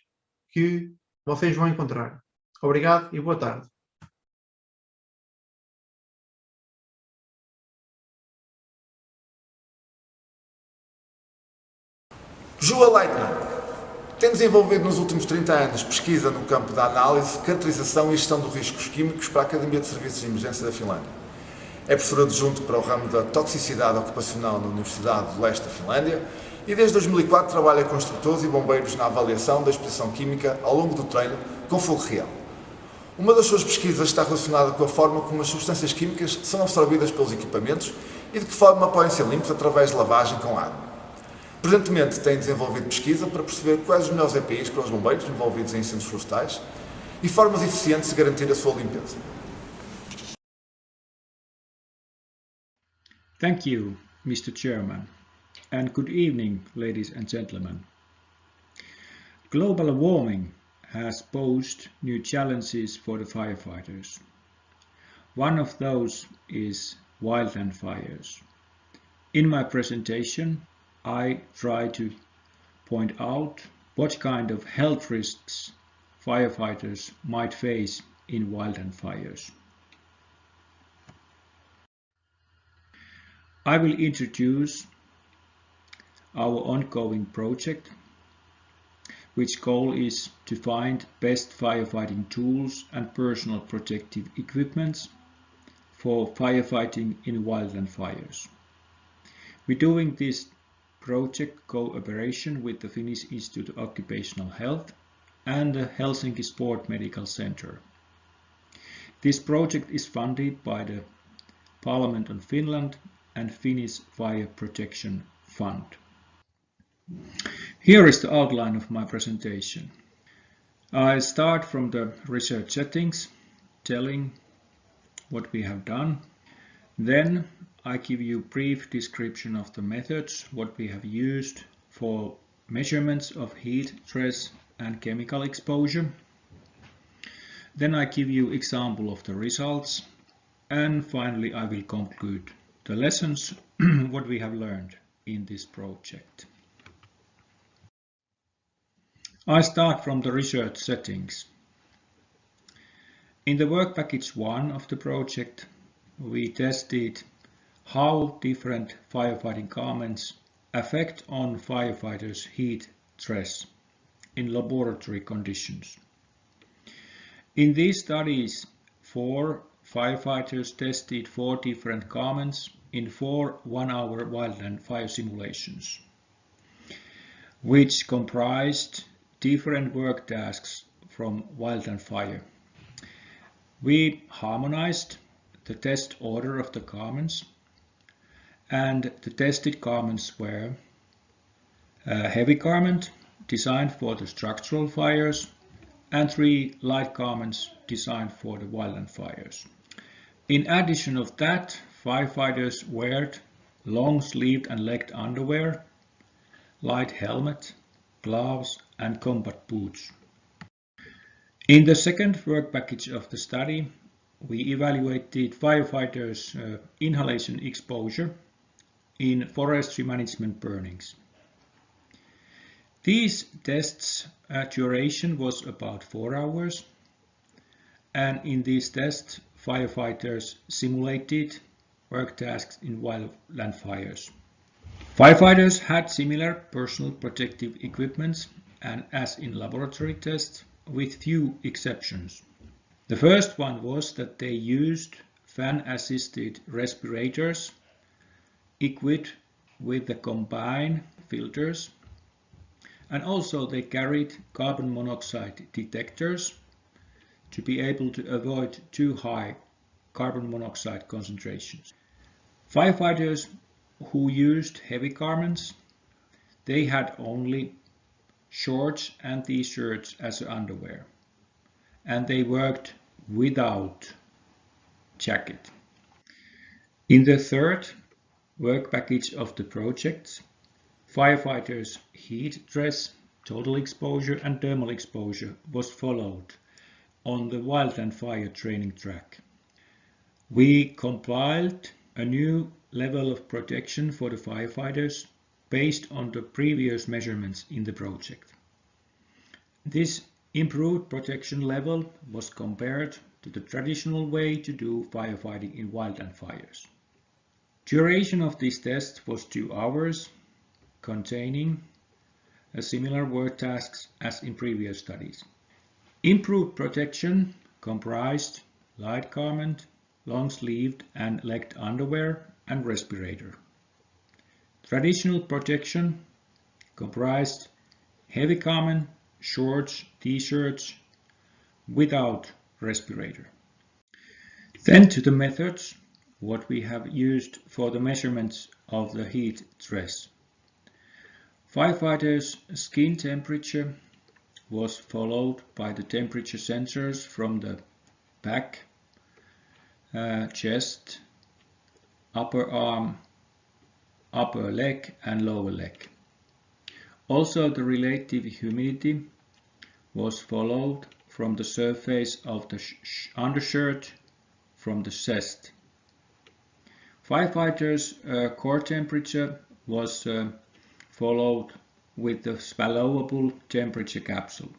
que vocês vão encontrar. Obrigado e boa tarde. Joa Leitner tem desenvolvido nos últimos 30 anos pesquisa no campo da análise, caracterização e gestão de riscos químicos para a Academia de Serviços de Emergência da Finlândia. É professor adjunto para o ramo da toxicidade ocupacional na Universidade do Leste da Finlândia e desde 2004 trabalha com instrutores e bombeiros na avaliação da exposição química ao longo do treino com fogo real. Uma das suas pesquisas está relacionada com a forma como as substâncias químicas são absorvidas pelos equipamentos e de que forma podem ser limpos através de lavagem com água. Presentemente tem desenvolvido pesquisa para perceber quais os melhores EPIs para os bombeiros envolvidos em incêndios florestais e formas eficientes de garantir a sua limpeza. Thank you, Mr. Chairman, and good evening, ladies and gentlemen. Global warming has posed new challenges for the firefighters. One of those is wildland fires. In my presentation, I try to point out what kind of health risks firefighters might face in wildland fires. I will introduce our ongoing project, which goal is to find best firefighting tools and personal protective equipment for firefighting in wildland fires. We're doing this project cooperation with the Finnish Institute of Occupational Health and the Helsinki Sport Medical Center. This project is funded by the Parliament of Finland and Finnish Fire Protection Fund. Here is the outline of my presentation. I start from the research settings, telling what we have done. Then I give you a brief description of the methods, what we have used for measurements of heat, stress and chemical exposure. Then I give you example of the results, and finally I will conclude the lessons, what we have learned in this project. I start from the research settings. In the work package 1 of the project, we tested how different firefighting garments affect on firefighters' heat stress in laboratory conditions. In these studies, 4 firefighters tested 4 different garments in 4 one-hour wildland fire simulations, which comprised different work tasks from wildland fire. We harmonized the test order of the garments, and the tested garments were a heavy garment designed for the structural fires and 3 light garments designed for the wildland fires. In addition of that, firefighters wore long-sleeved and legged underwear, light helmet, gloves and combat boots. In the second work package of the study, we evaluated firefighters' inhalation exposure in forestry management burnings. These tests' duration was about 4 hours, and in these tests, firefighters simulated work tasks in wildland fires. Firefighters had similar personal protective equipment and as in laboratory tests, with few exceptions. The first one was that they used fan-assisted respirators equipped with the combined filters, and also they carried carbon monoxide detectors to be able to avoid too high carbon monoxide concentrations. Firefighters who used heavy garments, they had only shorts and t-shirts as underwear, and they worked without jacket. In the third work package of the project, firefighters' heat stress, total exposure and thermal exposure was followed on the wildland fire training track. We compiled a new level of protection for the firefighters based on the previous measurements in the project. This improved protection level was compared to the traditional way to do firefighting in wildland fires. Duration of these tests was 2 hours, containing a similar work tasks as in previous studies. Improved protection comprised light garment, long-sleeved and legged underwear and respirator. Traditional protection comprised heavy garment, shorts, t-shirts without respirator. Then to the methods, what we have used for the measurements of the heat stress. Firefighters' skin temperature was followed by the temperature sensors from the back, chest, upper arm, upper leg and lower leg. Also the relative humidity was followed from the surface of the undershirt from the chest. Firefighters' core temperature was followed with the swallowable temperature capsule.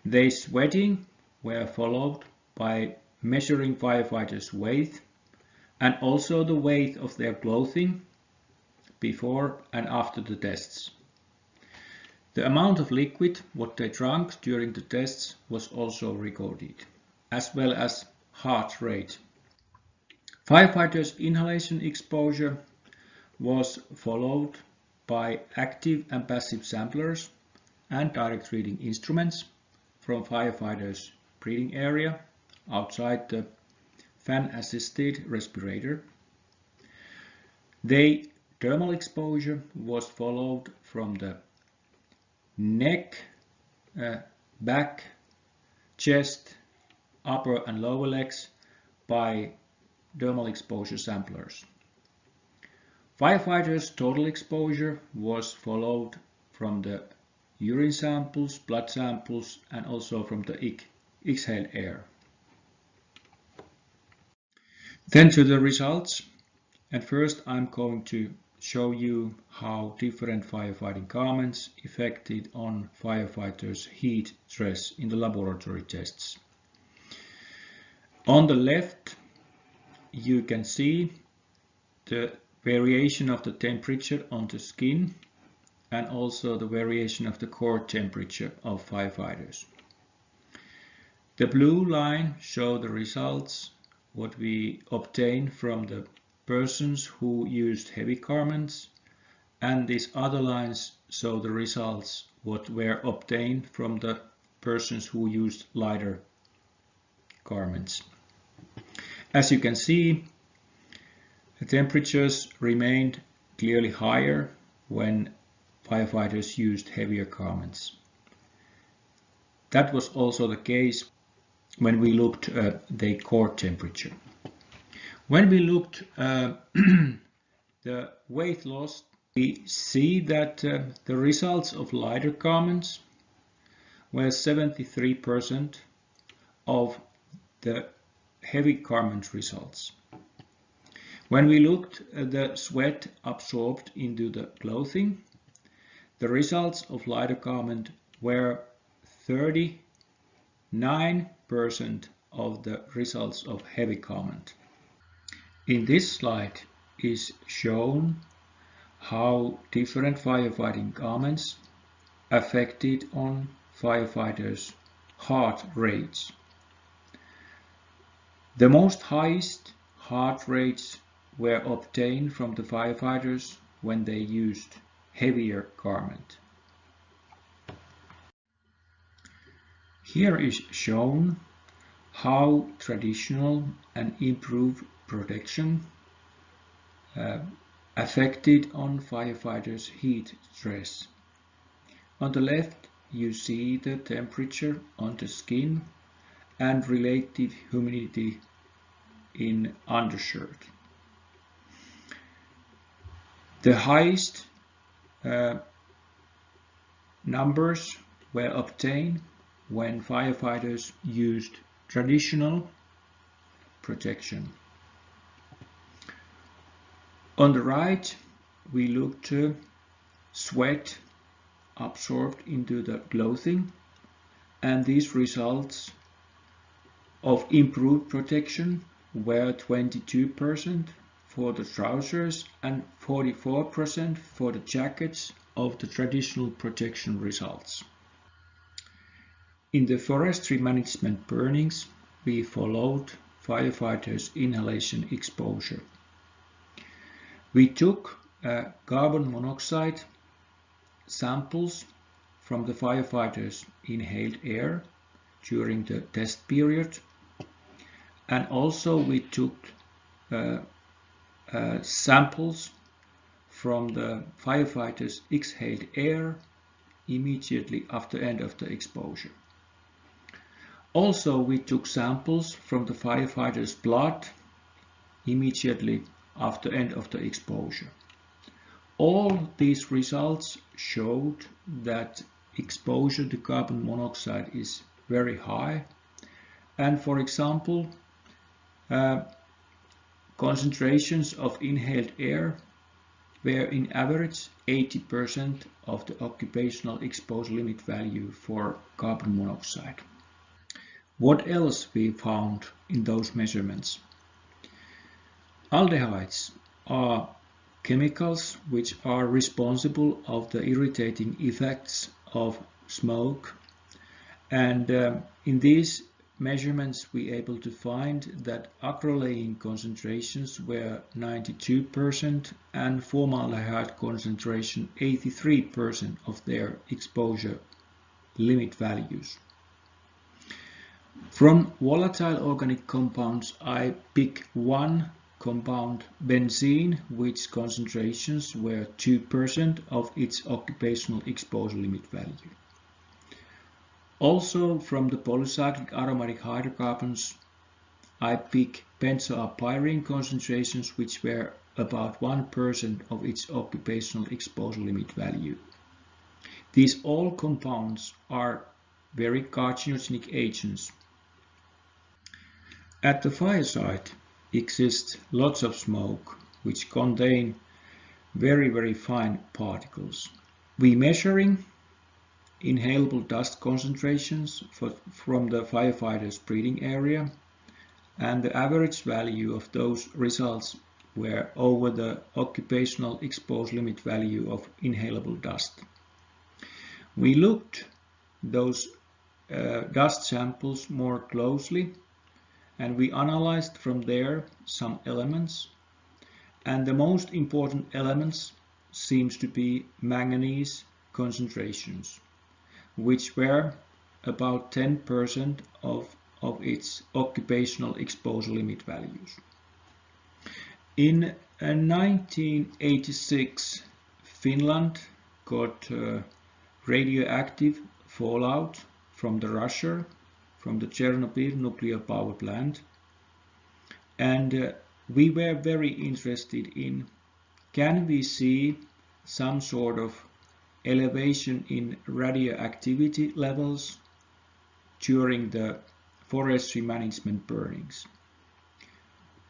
Their sweating were followed by measuring firefighters' weight and also the weight of their clothing before and after the tests. The amount of liquid what they drank during the tests was also recorded, as well as heart rate. Firefighters' inhalation exposure was followed by active and passive samplers and direct reading instruments from firefighters' breathing area outside the fan-assisted respirator. Their thermal exposure was followed from the neck, back, chest, upper and lower legs by thermal exposure samplers. Firefighters' total exposure was followed from the urine samples, blood samples and also from the exhaled air. Then to the results, and first I'm going to show you how different firefighting garments affected on firefighters' heat stress in the laboratory tests. On the left, you can see the variation of the temperature on the skin and also the variation of the core temperature of firefighters. The blue line shows the results, what we obtained from the persons who used heavy garments, and these other lines show the results, what were obtained from the persons who used lighter garments. As you can see, the temperatures remained clearly higher when firefighters used heavier garments. That was also the case when we looked at the core temperature. When we looked at the weight loss, we see that the results of lighter garments were 73% of the heavy garment results. When we looked at the sweat absorbed into the clothing, the results of lighter garment were 39% of the results of heavy garment. In this slide is shown how different firefighting garments affected on firefighters' heart rates. The most highest heart rates were obtained from the firefighters when they used heavier garment. Here is shown how traditional and improved protection affected on firefighters' heat stress. On the left, you see the temperature on the skin and relative humidity in undershirt. The highest numbers were obtained when firefighters used traditional protection. On the right, we look to sweat absorbed into the clothing, and these results of improved protection were 22% for the trousers and 44% for the jackets of the traditional protection results. In the forestry management burnings, we followed firefighters' inhalation exposure. We took carbon monoxide samples from the firefighters' inhaled air during the test period, and also we took samples from the firefighters' exhaled air immediately after end of the exposure. Also, we took samples from the firefighters' blood immediately after end of the exposure. All these results showed that exposure to carbon monoxide is very high, and for example, concentrations of inhaled air were in average 80% of the occupational exposure limit value for carbon monoxide. What else we found in those measurements? Aldehydes are chemicals which are responsible of the irritating effects of smoke, and in these measurements we able to find that acrolein concentrations were 92% and formaldehyde concentration 83% of their exposure limit values. From volatile organic compounds, I pick one compound, benzene, which concentrations were 2% of its occupational exposure limit value. Also from the polycyclic aromatic hydrocarbons, I pick benzoapyrene concentrations which were about 1% of its occupational exposure limit value. These all compounds are very carcinogenic agents. At the fire site exists lots of smoke which contain very fine particles. We measuring inhalable dust concentrations from the firefighters' breathing area, and the average value of those results were over the occupational exposure limit value of inhalable dust. We looked those dust samples more closely, and we analyzed from there some elements, and the most important elements seems to be manganese concentrations, which were about 10% of its occupational exposure limit values. In 1986, Finland got radioactive fallout from Russia, from the Chernobyl nuclear power plant, and we were very interested in, can we see some sort of elevation in radioactivity levels during the forestry management burnings.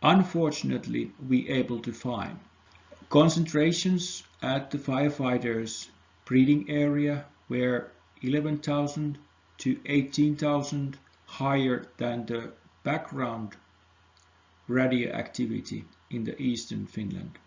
Unfortunately, we able to find concentrations at the firefighters' breathing area were 11,000 to 18,000 higher than the background radioactivity in the eastern Finland.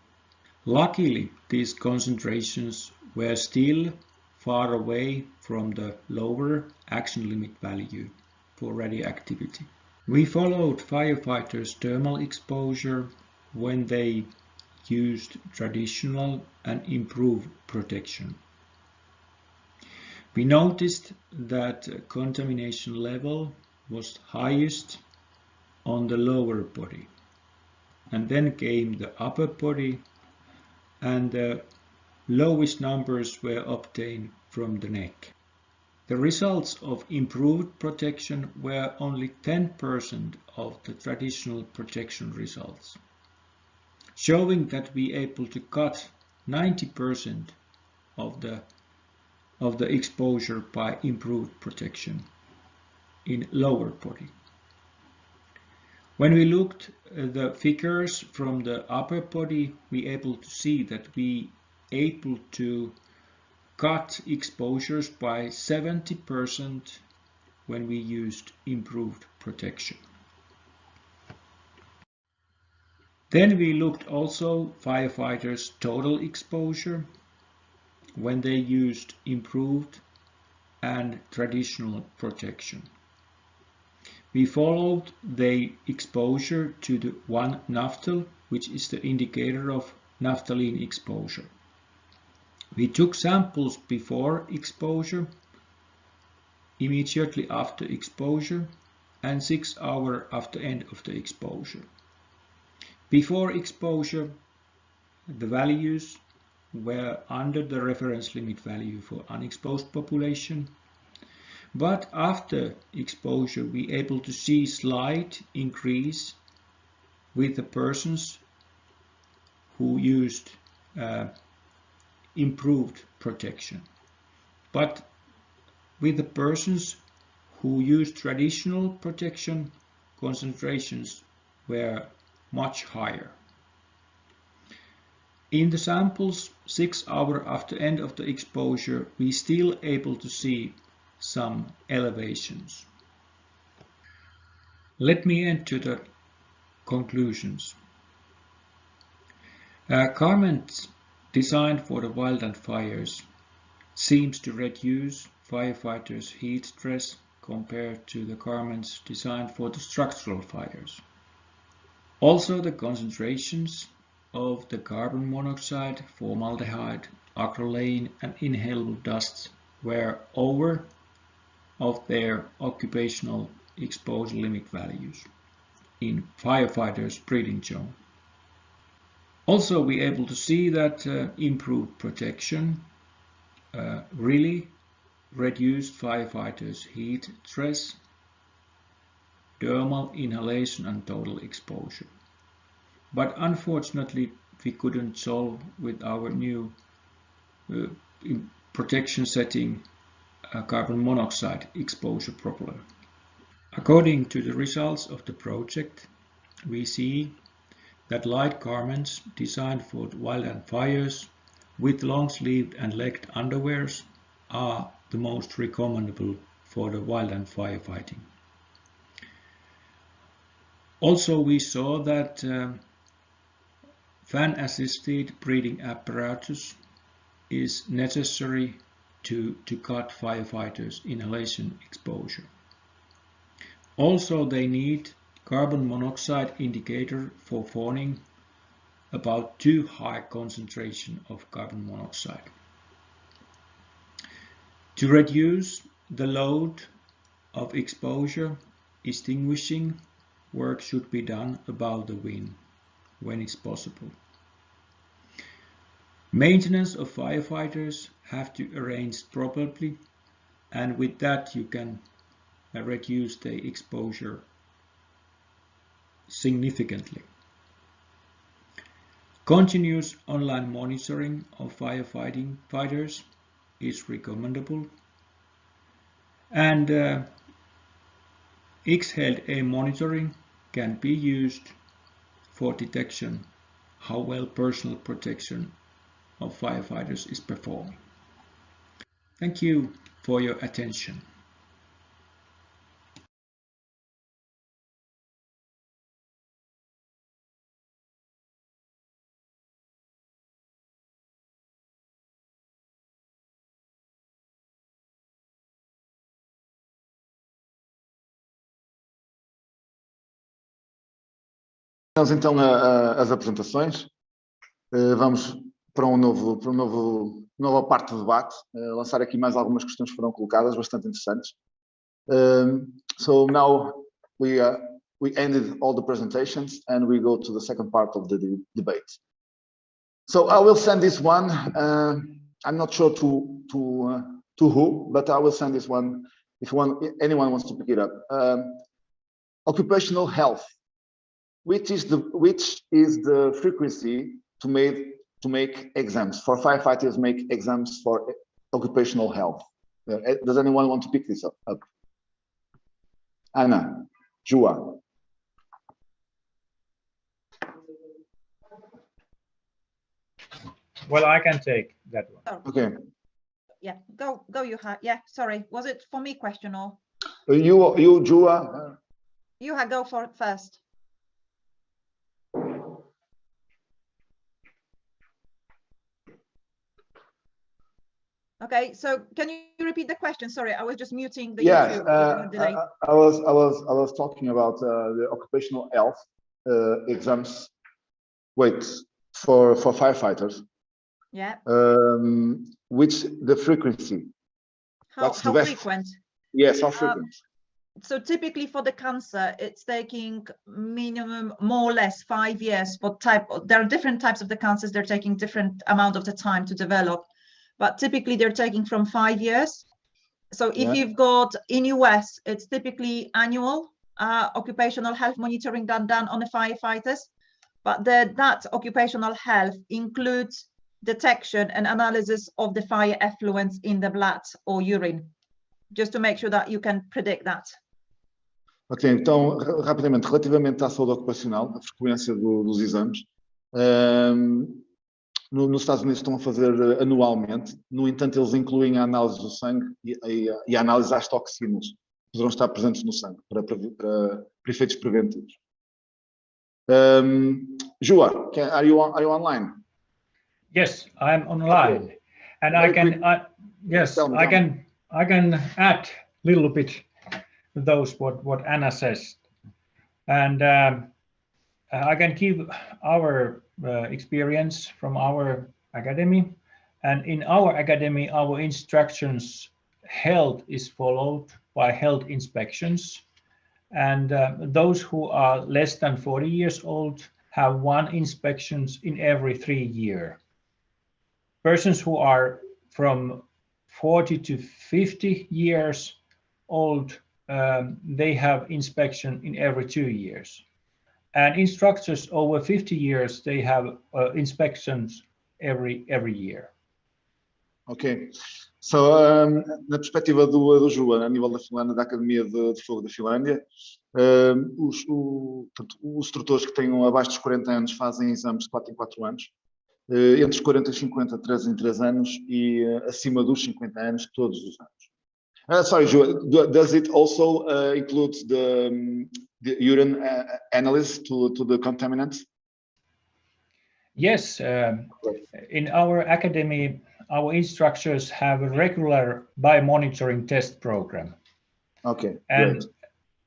Luckily, these concentrations were still far away from the lower action limit value for radioactivity. We followed firefighters' thermal exposure when they used traditional and improved protection. We noticed that contamination level was highest on the lower body, and then came the upper body, and the lowest numbers were obtained from the neck. The results of improved protection were only 10% of the traditional protection results, showing that we are able to cut 90% of the exposure by improved protection in lower body. When we looked at the figures from the upper body, we are able to see that we are able to cut exposures by 70% when we used improved protection. Then we looked also firefighters' total exposure when they used improved and traditional protection. We followed their exposure to the 1-naphthalene, which is the indicator of naphthalene exposure. We took samples before exposure, immediately after exposure, and 6 hours after end of the exposure. Before exposure, the values were under the reference limit value for unexposed population, but after exposure we are able to see slight increase with the persons who used improved protection, but with the persons who used traditional protection, concentrations were much higher. In the samples 6 hours after end of the exposure, we still able to see some elevations. Let me enter the conclusions. Garments designed for the wildland fires seems to reduce firefighters' heat stress compared to the garments designed for the structural fires. Also, the concentrations of the carbon monoxide, formaldehyde, acrolein and inhalable dusts were over of their occupational exposure limit values in firefighters' breathing zone. Also, we are able to see that improved protection really reduced firefighters' heat stress, dermal inhalation and total exposure. But unfortunately, we couldn't solve with our new protection setting carbon monoxide exposure problem. According to the results of the project, we see that light garments designed for wildland fires with long-sleeved and legged underwears are the most recommendable for the wildland firefighting. Also, we saw that fan-assisted breathing apparatus is necessary to cut firefighters' inhalation exposure. Also, they need carbon monoxide indicator for warning about too high concentration of carbon monoxide. To reduce the load of exposure, extinguishing work should be done above the wind when it's possible. Maintenance of firefighters have to arrange properly, and with that you can reduce the exposure significantly. Continuous online monitoring of firefighting fighters is recommendable, and exhaled air monitoring can be used for detection how well personal protection of firefighters is performing. Thank you for your attention. Vamos então às apresentações. Vamos para nova parte do debate. Lançar aqui mais algumas questões que foram colocadas, bastante interessantes. So now we ended all the presentations and we go to the second part of the debate. So I will send this one. I'm not sure to who, but I will send this one if anyone wants to pick it up. Occupational health. Which is the frequency to make exams for firefighters? Make exams for occupational health. Does anyone want to pick this up? Anna, Joa. Well, I can take that one. Okay. Yeah, go, Juha. Yeah, sorry. Was it for me question or? You, Joa. Juha, go for it first. Okay, so can you repeat the question? Sorry, I was just muting the YouTube. I was talking about the occupational health exams. Wait, for firefighters. Yeah. Which the frequency? How frequent? Yes, how frequent? So typically for the cancer, it's taking minimum more or less 5 years for type. There are different types of the cancers. They're taking different amount of the time to develop. But typically they're taking from 5 years. So if you've got in US, it's typically annual occupational health monitoring done on the firefighters. But that occupational health includes detection and analysis of the fire effluents in the blood or urine, just to make sure that you can predict that. Ok, então rapidamente, relativamente à saúde ocupacional, a frequência dos exames, nos Estados Unidos estão a fazer anualmente. No entanto, eles incluem a análise do sangue e a análise às toxinas que poderão estar presentes no sangue para efeitos preventivos. Joa, are you online? Yes, I'm online, okay. And I can add a little bit those what Anna says, and I can give our experience from our academy, and in our academy our instructions health is followed by health inspections, and those who are less than 40 years old have one inspections in every 3 years. Persons who are from 40 to 50 years old, they have inspection in every 2 years. And instructors over 50 years, they have inspections every year. Ok. So, na perspectiva do João, a nível da Finlândia, da Academia de Fogo da Finlândia, Portanto, os instrutores que tenham abaixo dos 40 anos fazem exames de 4 em 4 anos, entre os 40 e 50, 3 em 3 anos, e acima dos 50 anos, todos os anos. Sorry, Ju, does it also include the urine analysis to the contaminants? Yes, in our academy, our instructors have a regular biomonitoring test program. Okay, and great.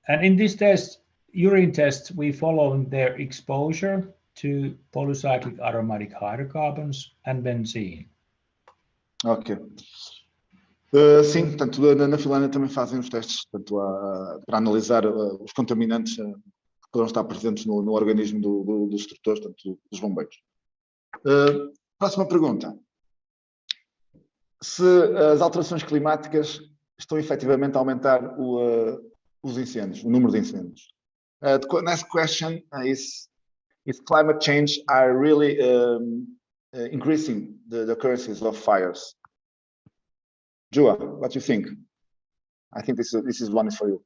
And in this test, urine test, we follow their exposure to polycyclic aromatic hydrocarbons and benzene. Ok. Sim, portanto, na Finlândia também fazem os testes, portanto, para analisar os contaminantes que poderão estar presentes no organismo dos instrutores, portanto, dos bombeiros. Próxima pergunta. Se as alterações climáticas estão efetivamente a aumentar os incêndios, o número de incêndios. The next question is climate change are really increasing the occurrences of fires? Jua, what do you think? I think this is one for you.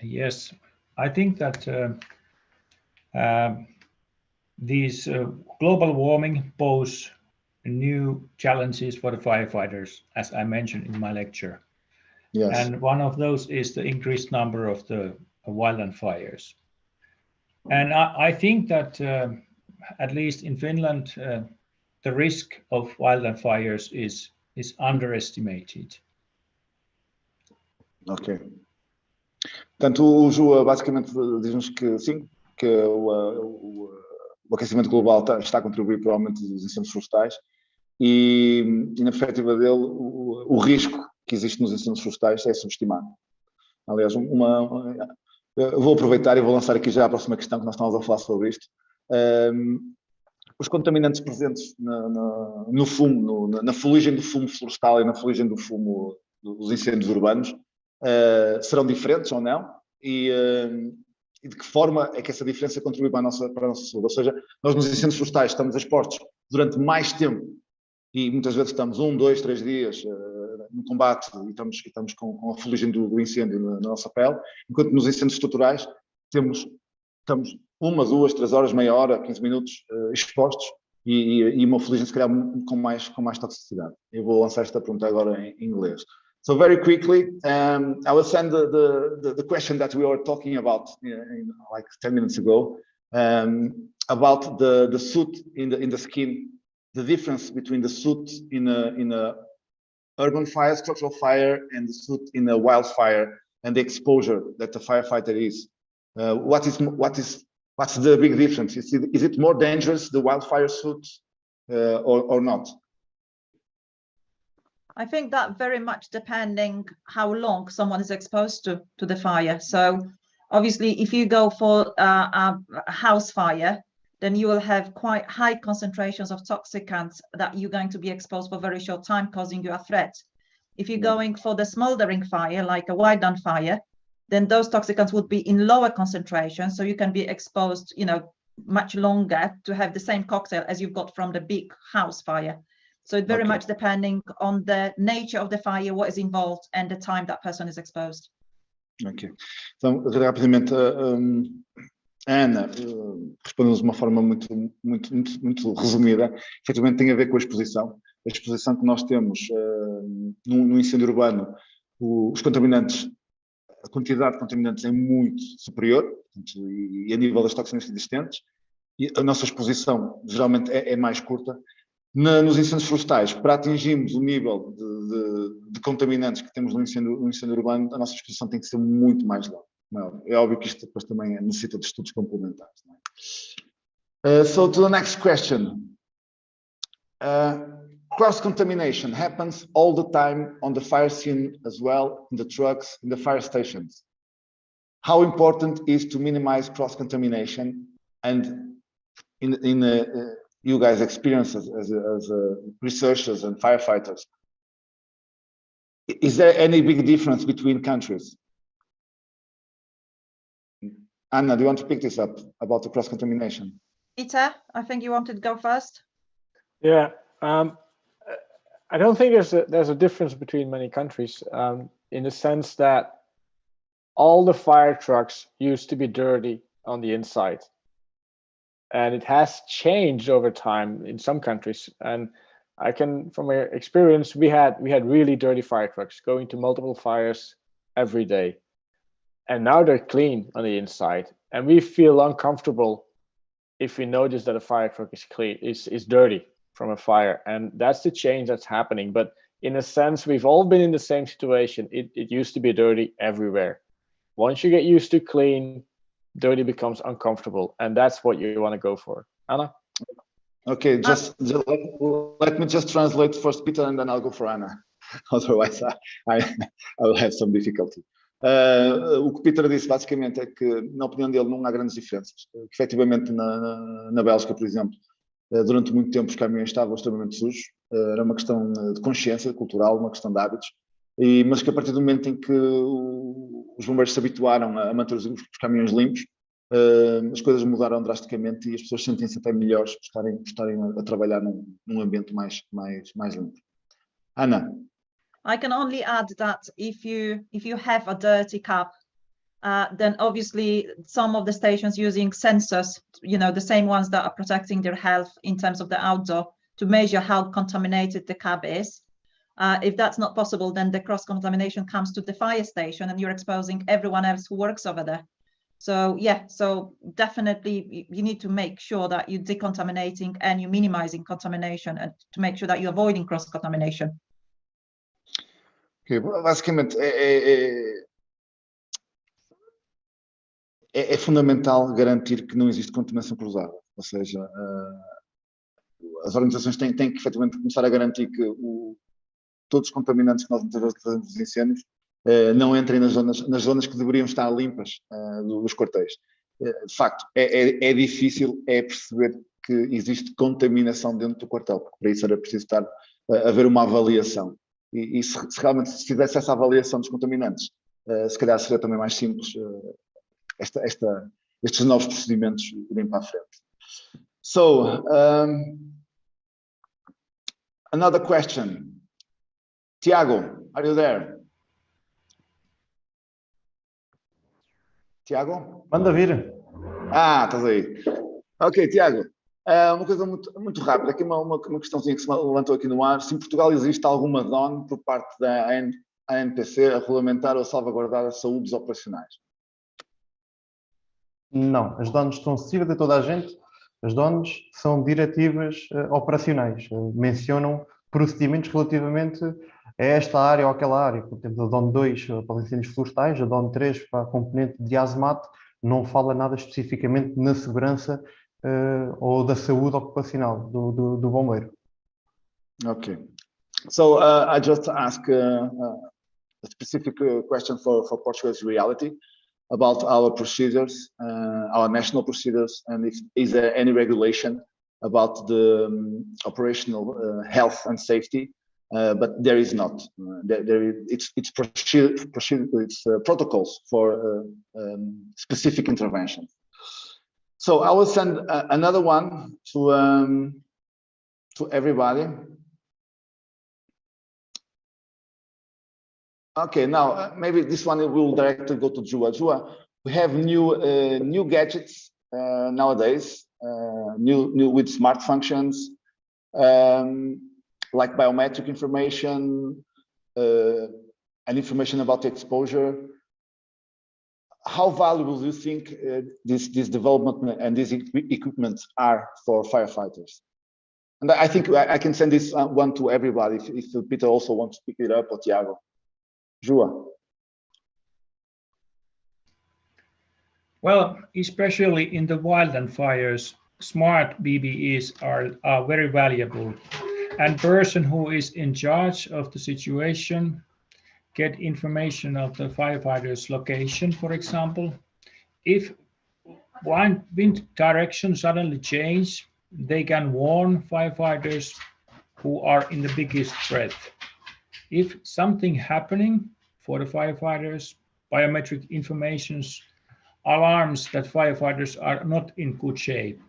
Yes, I think that these global warming pose new challenges for the firefighters, as I mentioned in my lecture. Yes. And one of those is the increased number of the wildland fires. And I think that at least in Finland, the risk of wildland fires is underestimated. Ok. Portanto, o Jua basicamente diz-nos que sim, que o aquecimento global está a contribuir para o aumento dos incêndios florestais e na perspectiva dele, o risco que existe nos incêndios florestais é subestimado. Aliás, eu vou aproveitar e vou lançar aqui já a próxima questão que nós estamos a falar sobre isto. Os contaminantes presentes no fumo, na fuligem do fumo florestal e na fuligem do fumo dos incêndios urbanos serão diferentes ou não? E de que forma é que essa diferença contribui para a nossa saúde? Ou seja, nós nos incêndios florestais estamos expostos durante mais tempo e muitas vezes estamos 1, 2, 3 dias no combate e estamos com a fuligem do incêndio na nossa pele, enquanto nos incêndios estruturais estamos 1, 2, 3 horas, meia hora, 15 minutos expostos e uma fuligem se calhar com mais toxicidade. Eu vou lançar esta pergunta agora em inglês. So very quickly, I will send the question that we were talking about like 10 minutes ago, about the soot in the skin, the difference between the soot in a urban fire, structural fire, and the soot in a wildfire, and the exposure that the firefighter is. What's the big difference? Is it more dangerous, the wildfire soot, or not? I think that very much depending how long someone is exposed to the fire. So obviously, if you go for a house fire, then you will have quite high concentrations of toxicants that you're going to be exposed for a very short time, causing you a threat. If you're going for the smoldering fire, like a wildland fire, then those toxicants would be in lower concentration, so you can be exposed, much longer to have the same cocktail as you've got from the big house fire. So it very much depending on the nature of the fire, what is involved, and the time that person is exposed. Ok. Então, rapidamente, a Ana respondeu-nos de uma forma muito resumida. Efetivamente tem a ver com a exposição. A exposição que nós temos no incêndio urbano, os contaminantes, a quantidade de contaminantes é muito superior, portanto, e a nível das toxinas existentes, e a nossa exposição geralmente é mais curta. Nos incêndios florestais, para atingirmos o nível de contaminantes que temos no incêndio urbano, a nossa exposição tem que ser muito mais longa. É óbvio que isto depois também necessita de estudos complementares. So to the next question. Cross-contamination happens all the time on the fire scene as well, in the trucks, in the fire stations. How important is to minimize cross-contamination? And you guys' experience as researchers and firefighters, is there any big difference between countries? Anna, do you want to pick this up about the cross-contamination? Peter, I think you wanted to go first. Yeah, I don't think there's a difference between many countries in the sense that all the fire trucks used to be dirty on the inside, and it has changed over time in some countries. And I can, from my experience, we had really dirty fire trucks going to multiple fires every day, and now they're clean on the inside, and we feel uncomfortable if we notice that a fire truck is clean, is dirty from a fire. And that's the change that's happening. But in a sense, we've all been in the same situation. It used to be dirty everywhere. Once you get used to clean, dirty becomes uncomfortable, and that's what you want to go for. Anna? Okay, just let me just translate first Peter, and then I'll go for Anna. Otherwise, I will have some difficulty. O que Peter disse basicamente é que, na opinião dele, não há grandes diferenças. Efetivamente, na Bélgica, por exemplo, durante muito tempo os caminhões estavam extremamente sujos. Era uma questão de consciência cultural, uma questão de hábitos. Mas que a partir do momento em que os bombeiros se habituaram a manter os caminhões limpos, as coisas mudaram drasticamente e as pessoas sentem-se até melhores por estarem a trabalhar num ambiente mais limpo. Ana? I can only add that if you have a dirty cab, then obviously some of the stations using sensors, the same ones that are protecting their health in terms of the outdoor, to measure how contaminated the cab is. If that's not possible, then the cross-contamination comes to the fire station and you're exposing everyone else who works over there. So yeah, so definitely you need to make sure that you're decontaminating and you're minimizing contamination, and to make sure that you're avoiding cross-contamination. Okay, basicamente é fundamental garantir que não existe contaminação cruzada, ou seja, as organizações têm que efetivamente começar a garantir que todos os contaminantes que nós muitas vezes fazemos dos incêndios não entrem nas zonas que deveriam estar limpas dos quartéis. De facto, é difícil perceber que existe contaminação dentro do quartel, porque para isso era preciso haver uma avaliação. E se realmente se fizesse essa avaliação dos contaminantes, se calhar seria também mais simples estes novos procedimentos irem para a frente. So, another question. Tiago, are you there? Tiago? Manda vir. Estás aí. Ok, Tiago. Uma coisa muito rápida, aqui uma questãozinha que se levantou aqui no ar. Se em Portugal existe alguma DON por parte da ANPC a regulamentar ou salvaguardar a saúde dos operacionais? Não, as DONs estão acessíveis a toda a gente. As DONs são diretivas operacionais, mencionam procedimentos relativamente a esta área ou aquela área. Temos a DON 2 para os incêndios florestais, a DON 3 para a componente de azemate, não fala nada especificamente na segurança ou da saúde ocupacional do bombeiro. Okay. So I just ask a specific question for Portugal's reality about our procedures, our national procedures, and if is there any regulation about the operational health and safety, but there is not. It's protocols for specific interventions. So I will send another one to everybody. Okay, now maybe this one will directly go to Jua. Jua, we have new gadgets nowadays, new with smart functions, like biometric information and information about the exposure. How valuable do you think this development and these equipment are for firefighters? And I think I can send this one to everybody if Peter also wants to pick it up, or Tiago. Jua. Well, especially in the wildland fires, smart BBEs are very valuable. And person who is in charge of the situation get information of the firefighter's location, for example. If one wind direction suddenly change, they can warn firefighters who are in the biggest threat. If something happening for the firefighters, biometric informations alarms that firefighters are not in good shape.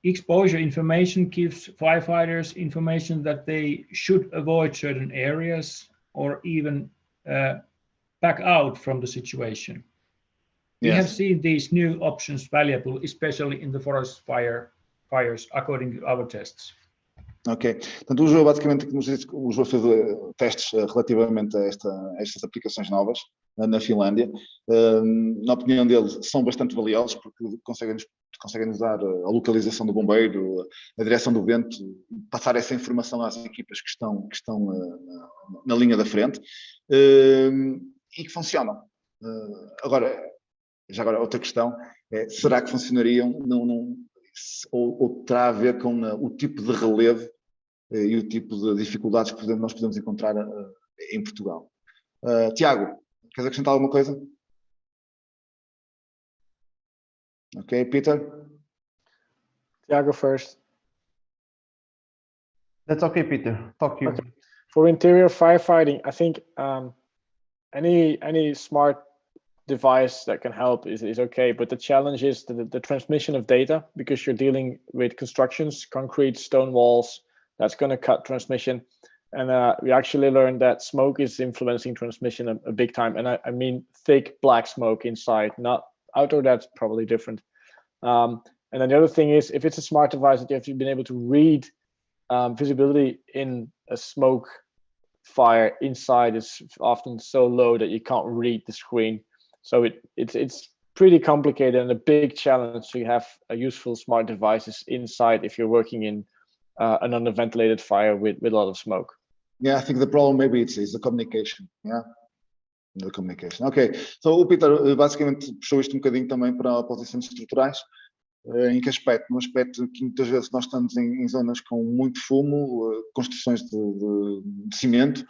exposure information gives firefighters information that they should avoid certain areas or even back out from the situation. We have seen these new options valuable, especially in the forest fires, according to our tests. Ok, portanto o João basicamente nos disse que o João fez testes relativamente a estas aplicações novas na Finlândia. Na opinião dele são bastante valiosos porque conseguem dar a localização do bombeiro, a direção do vento, passar essa informação às equipas que estão na linha da frente e que funcionam. Agora outra questão é, será que funcionariam ou terá a ver com o tipo de relevo e o tipo de dificuldades que nós podemos encontrar em Portugal. Tiago, queres acrescentar alguma coisa? Ok, Peter? Tiago first. That's okay, Peter. Talk to you. Okay. For interior firefighting, I think any smart device that can help is okay, but the challenge is the transmission of data, because you're dealing with constructions, concrete, stone walls. That's going to cut transmission, and we actually learned that smoke is influencing transmission a big time, and I mean thick black smoke inside, not outdoor. That's probably different. And then the other thing is, if it's a smart device that you have been able to read visibility in a smoke fire inside is often so low that you can't read the screen. So it's pretty complicated and a big challenge to have useful smart devices inside if you're working in an under-ventilated fire with a lot of smoke. Yeah, I think the problem maybe is the communication. Yeah, the communication. Ok, so o Peter basicamente puxou isto um bocadinho também para os incêndios estruturais. Em que aspecto? No aspecto que muitas vezes nós estamos em zonas com muito fumo, construções de cimento,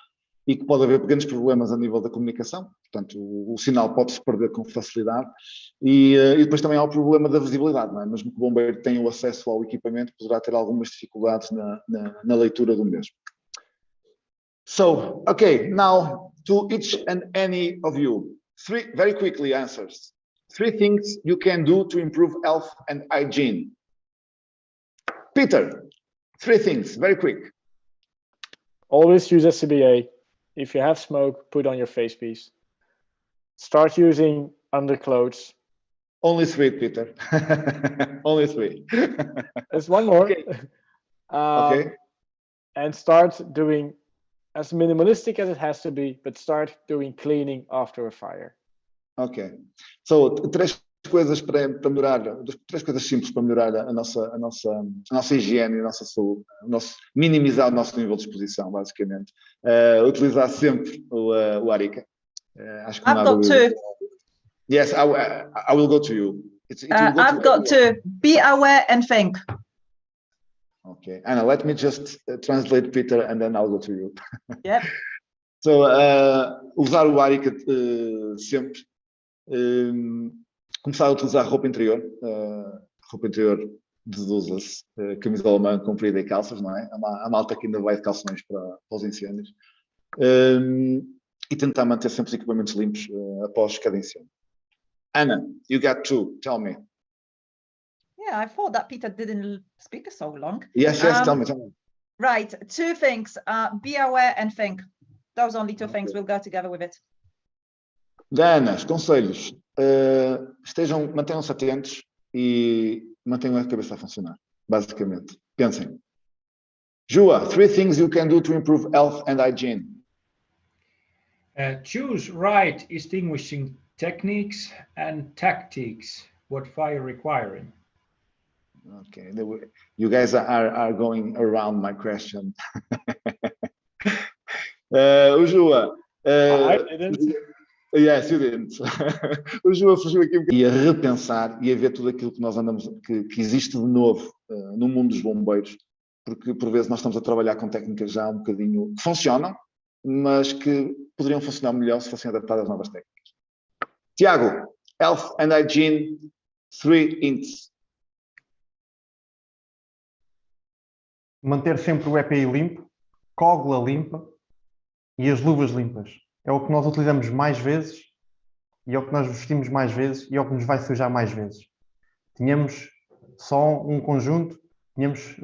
e que pode haver pequenos problemas a nível da comunicação, portanto o sinal pode-se perder com facilidade, e depois também há o problema da visibilidade, não é? Mesmo que o bombeiro tenha o acesso ao equipamento, poderá ter algumas dificuldades na leitura do mesmo. So, okay, now to each and any of you, 3 very quickly answers. 3 things you can do to improve health and hygiene. Peter, 3 things, very quick. Always use SCBA. If you have smoke, put on your face piece. Start using underclothes. Only 3, Peter. Only 3. There's one more. Okay. Okay. And start doing, as minimalistic as it has to be, but start doing cleaning after a fire. Ok. So, 3 coisas para melhorar, 3 coisas simples para melhorar a nossa higiene, a nossa saúde, minimizar o nosso nível de exposição, basicamente. Utilizar sempre o Arica. Acho que I've got 2. Yes, I will go to you. I've got 2. Be aware and think. Okay, Anna, let me just translate Peter and then I'll go to you. Yep. So, usar o Arica sempre. Começar a utilizar roupa interior desusa-se, camisola manga comprida e calças, não é? Há malta que ainda vai de calções para os incêndios, e tentar manter sempre os equipamentos limpos após cada incêndio. Anna, you got 2, tell me. Yeah, I thought that Peter didn't speak so long. Yes, tell me. Right, 2 things, be aware and think. Those only 2 things will go together with it. Ana, os conselhos, mantenham-se atentos e mantenham a cabeça a funcionar, basicamente. Pensem. Joa, 3 things you can do to improve health and hygiene. Choose right extinguishing techniques and tactics, what fire requiring. Okay, you guys are going around my question. Joa, I didn't. Yes, you didn't. O João fugiu aqui um bocadinho. E a repensar e a ver tudo aquilo que nós que existe de novo no mundo dos bombeiros, porque por vezes nós estamos a trabalhar com técnicas já um bocadinho que funcionam, mas que poderiam funcionar melhor se fossem adaptadas às novas técnicas. Tiago, health and hygiene, 3 hints. Manter sempre o EPI limpo, cógula limpa e as luvas limpas. É o que nós utilizamos mais vezes e é o que nós vestimos mais vezes e é o que nos vai sujar mais vezes. Tínhamos só um conjunto tenhamos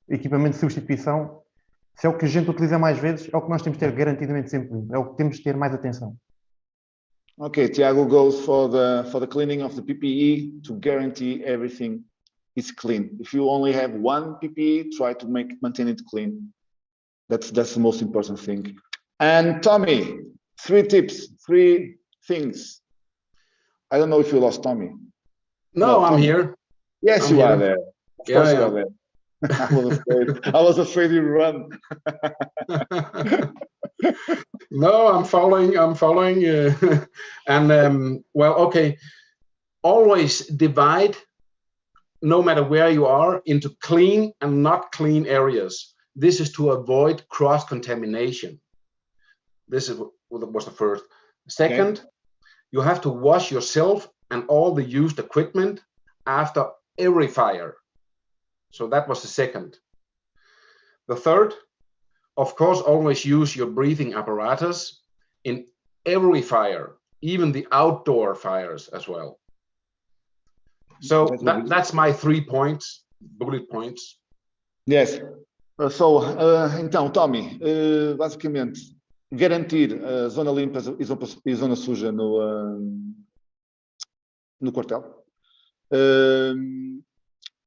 equipamento de substituição. Se é o que a gente utiliza mais vezes, é o que nós temos de ter garantidamente sempre limpo. É o que temos de ter mais atenção. Okay, Tiago goes for the cleaning of the PPE to guarantee everything is clean. If you only have one PPE, try to maintain it clean. That's the most important thing. And Tommy, 3 tips, 3 things. I don't know if you lost Tommy. No, I'm Tommy. here. Yes, I'm you here. are there. Of course you are there. I was afraid you'd run. No, I'm following. Well, okay. Always divide, no matter where you are, into clean and not clean areas. This is to avoid cross-contamination. This was the first. Second, you have to wash yourself and all the used equipment after every fire. So that was the second. The third, of course, always use your breathing apparatus in every fire, even the outdoor fires as well. So that's my 3 points, bullet points. Yes. Então, Tommy, basicamente, garantir a zona limpa e zona suja no quartel.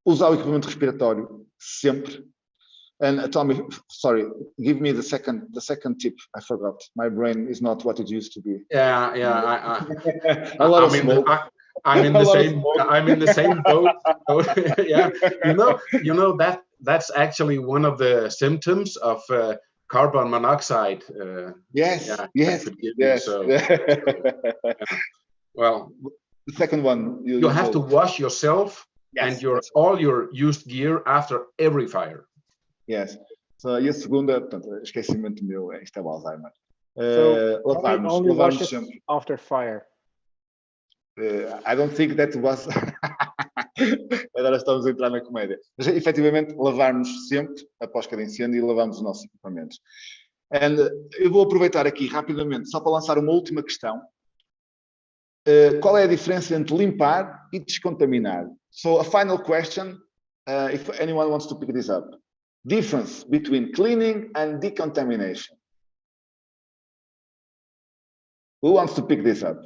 Usar o equipamento respiratório sempre. And Tommy, sorry, give me the second tip. I forgot. My brain is not what it used to be. Yeah. A lot of smoke. I'm in the same boat. Yeah, you know that's actually one of the symptoms of carbon monoxide. Yes. Well, the second one. You have to wash yourself and all your used gear after every fire. Yes. So, e a segunda, portanto, esquecimento meu, isto é o Alzheimer. Only washes after fire. I don't think that was. Agora estamos a entrar na comédia. Mas, efetivamente, lavarmos sempre após cada incêndio e lavamos os nossos equipamentos. Eu vou aproveitar aqui rapidamente só para lançar uma última questão. Qual é a diferença entre limpar e descontaminar? So, a final question, if anyone wants to pick this up. Difference between cleaning and decontamination. Who wants to pick this up?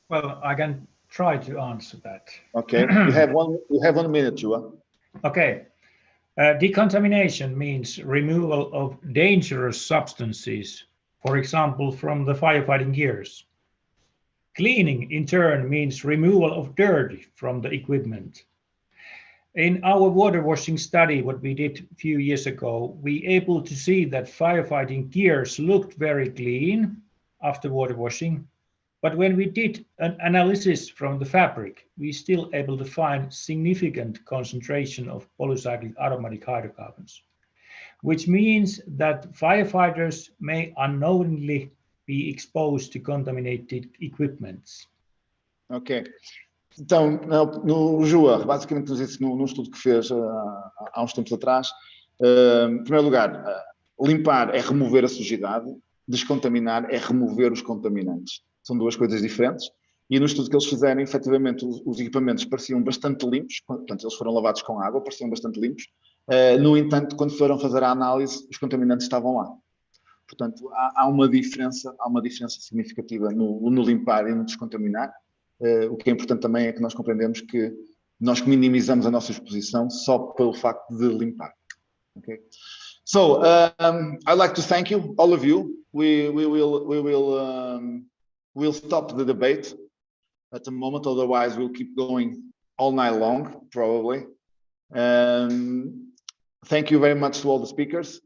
Well, I can try to answer that. Okay, you have 1 minute, Chua. Okay. Decontamination means removal of dangerous substances, for example, from the firefighting gears. Cleaning, in turn, means removal of dirt from the equipment. In our water washing study, what we did a few years ago, we able to see that firefighting gears looked very clean after water washing. But when we did an analysis from the fabric, we still able to find significant concentration of polycyclic aromatic hydrocarbons, which means that firefighters may unknowingly be exposed to contaminated equipments. Ok. Então, no Jua, basicamente nos disse num estudo que fez há uns tempos atrás, em primeiro lugar, limpar é remover a sujidade, descontaminar é remover os contaminantes. São duas coisas diferentes. E no estudo que eles fizeram, efetivamente, os equipamentos pareciam bastante limpos, portanto, eles foram lavados com água, pareciam bastante limpos. No entanto, quando foram fazer a análise, os contaminantes estavam lá. Portanto, há uma diferença significativa no limpar e no descontaminar. O que é importante também é que nós compreendemos que nós minimizamos a nossa exposição só pelo facto de limpar. Okay? So, I'd like to thank you, all of you. We'll stop the debate at the moment, otherwise we'll keep going all night long, probably. Thank you very much to all the speakers.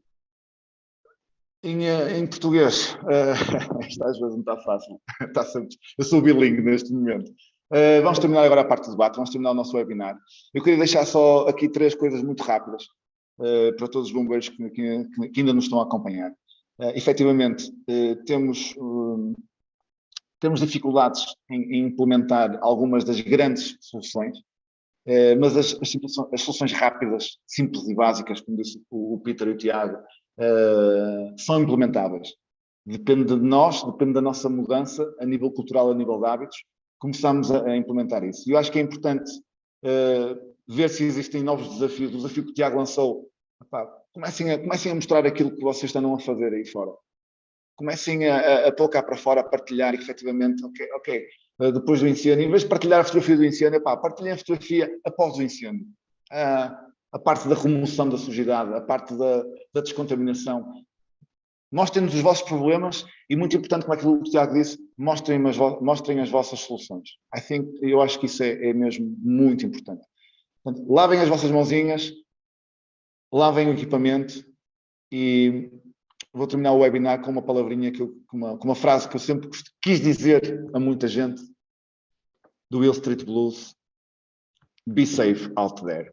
Em português, isto às vezes não está fácil, eu sou bilingue neste momento. Vamos terminar agora a parte do debate, vamos terminar o nosso webinar. Eu queria deixar só aqui 3 coisas muito rápidas para todos os bombeiros que ainda nos estão a acompanhar. Efetivamente, temos dificuldades em implementar algumas das grandes soluções, mas as soluções rápidas, simples e básicas, como disse o Peter e o Tiago, são implementáveis. Depende de nós, depende da nossa mudança a nível cultural, a nível de hábitos, começamos a implementar isso. E eu acho que é importante ver se existem novos desafios. O desafio que o Tiago lançou, comecem a mostrar aquilo que vocês estão a fazer aí fora. Comecem a colocar para fora, a partilhar, que efetivamente, depois do incêndio, em vez de partilhar a fotografia do incêndio, partilhem a fotografia após o incêndio. A parte da remoção da sujidade, a parte da descontaminação. Mostrem-nos os vossos problemas e, muito importante, como aquilo que o Tiago disse, mostrem as vossas soluções. Eu acho que isso é mesmo muito importante. Portanto, lavem as vossas mãozinhas, lavem o equipamento e vou terminar o webinar com uma palavrinha, com uma frase que eu sempre quis dizer a muita gente, do Will Street Blues: Be safe out there.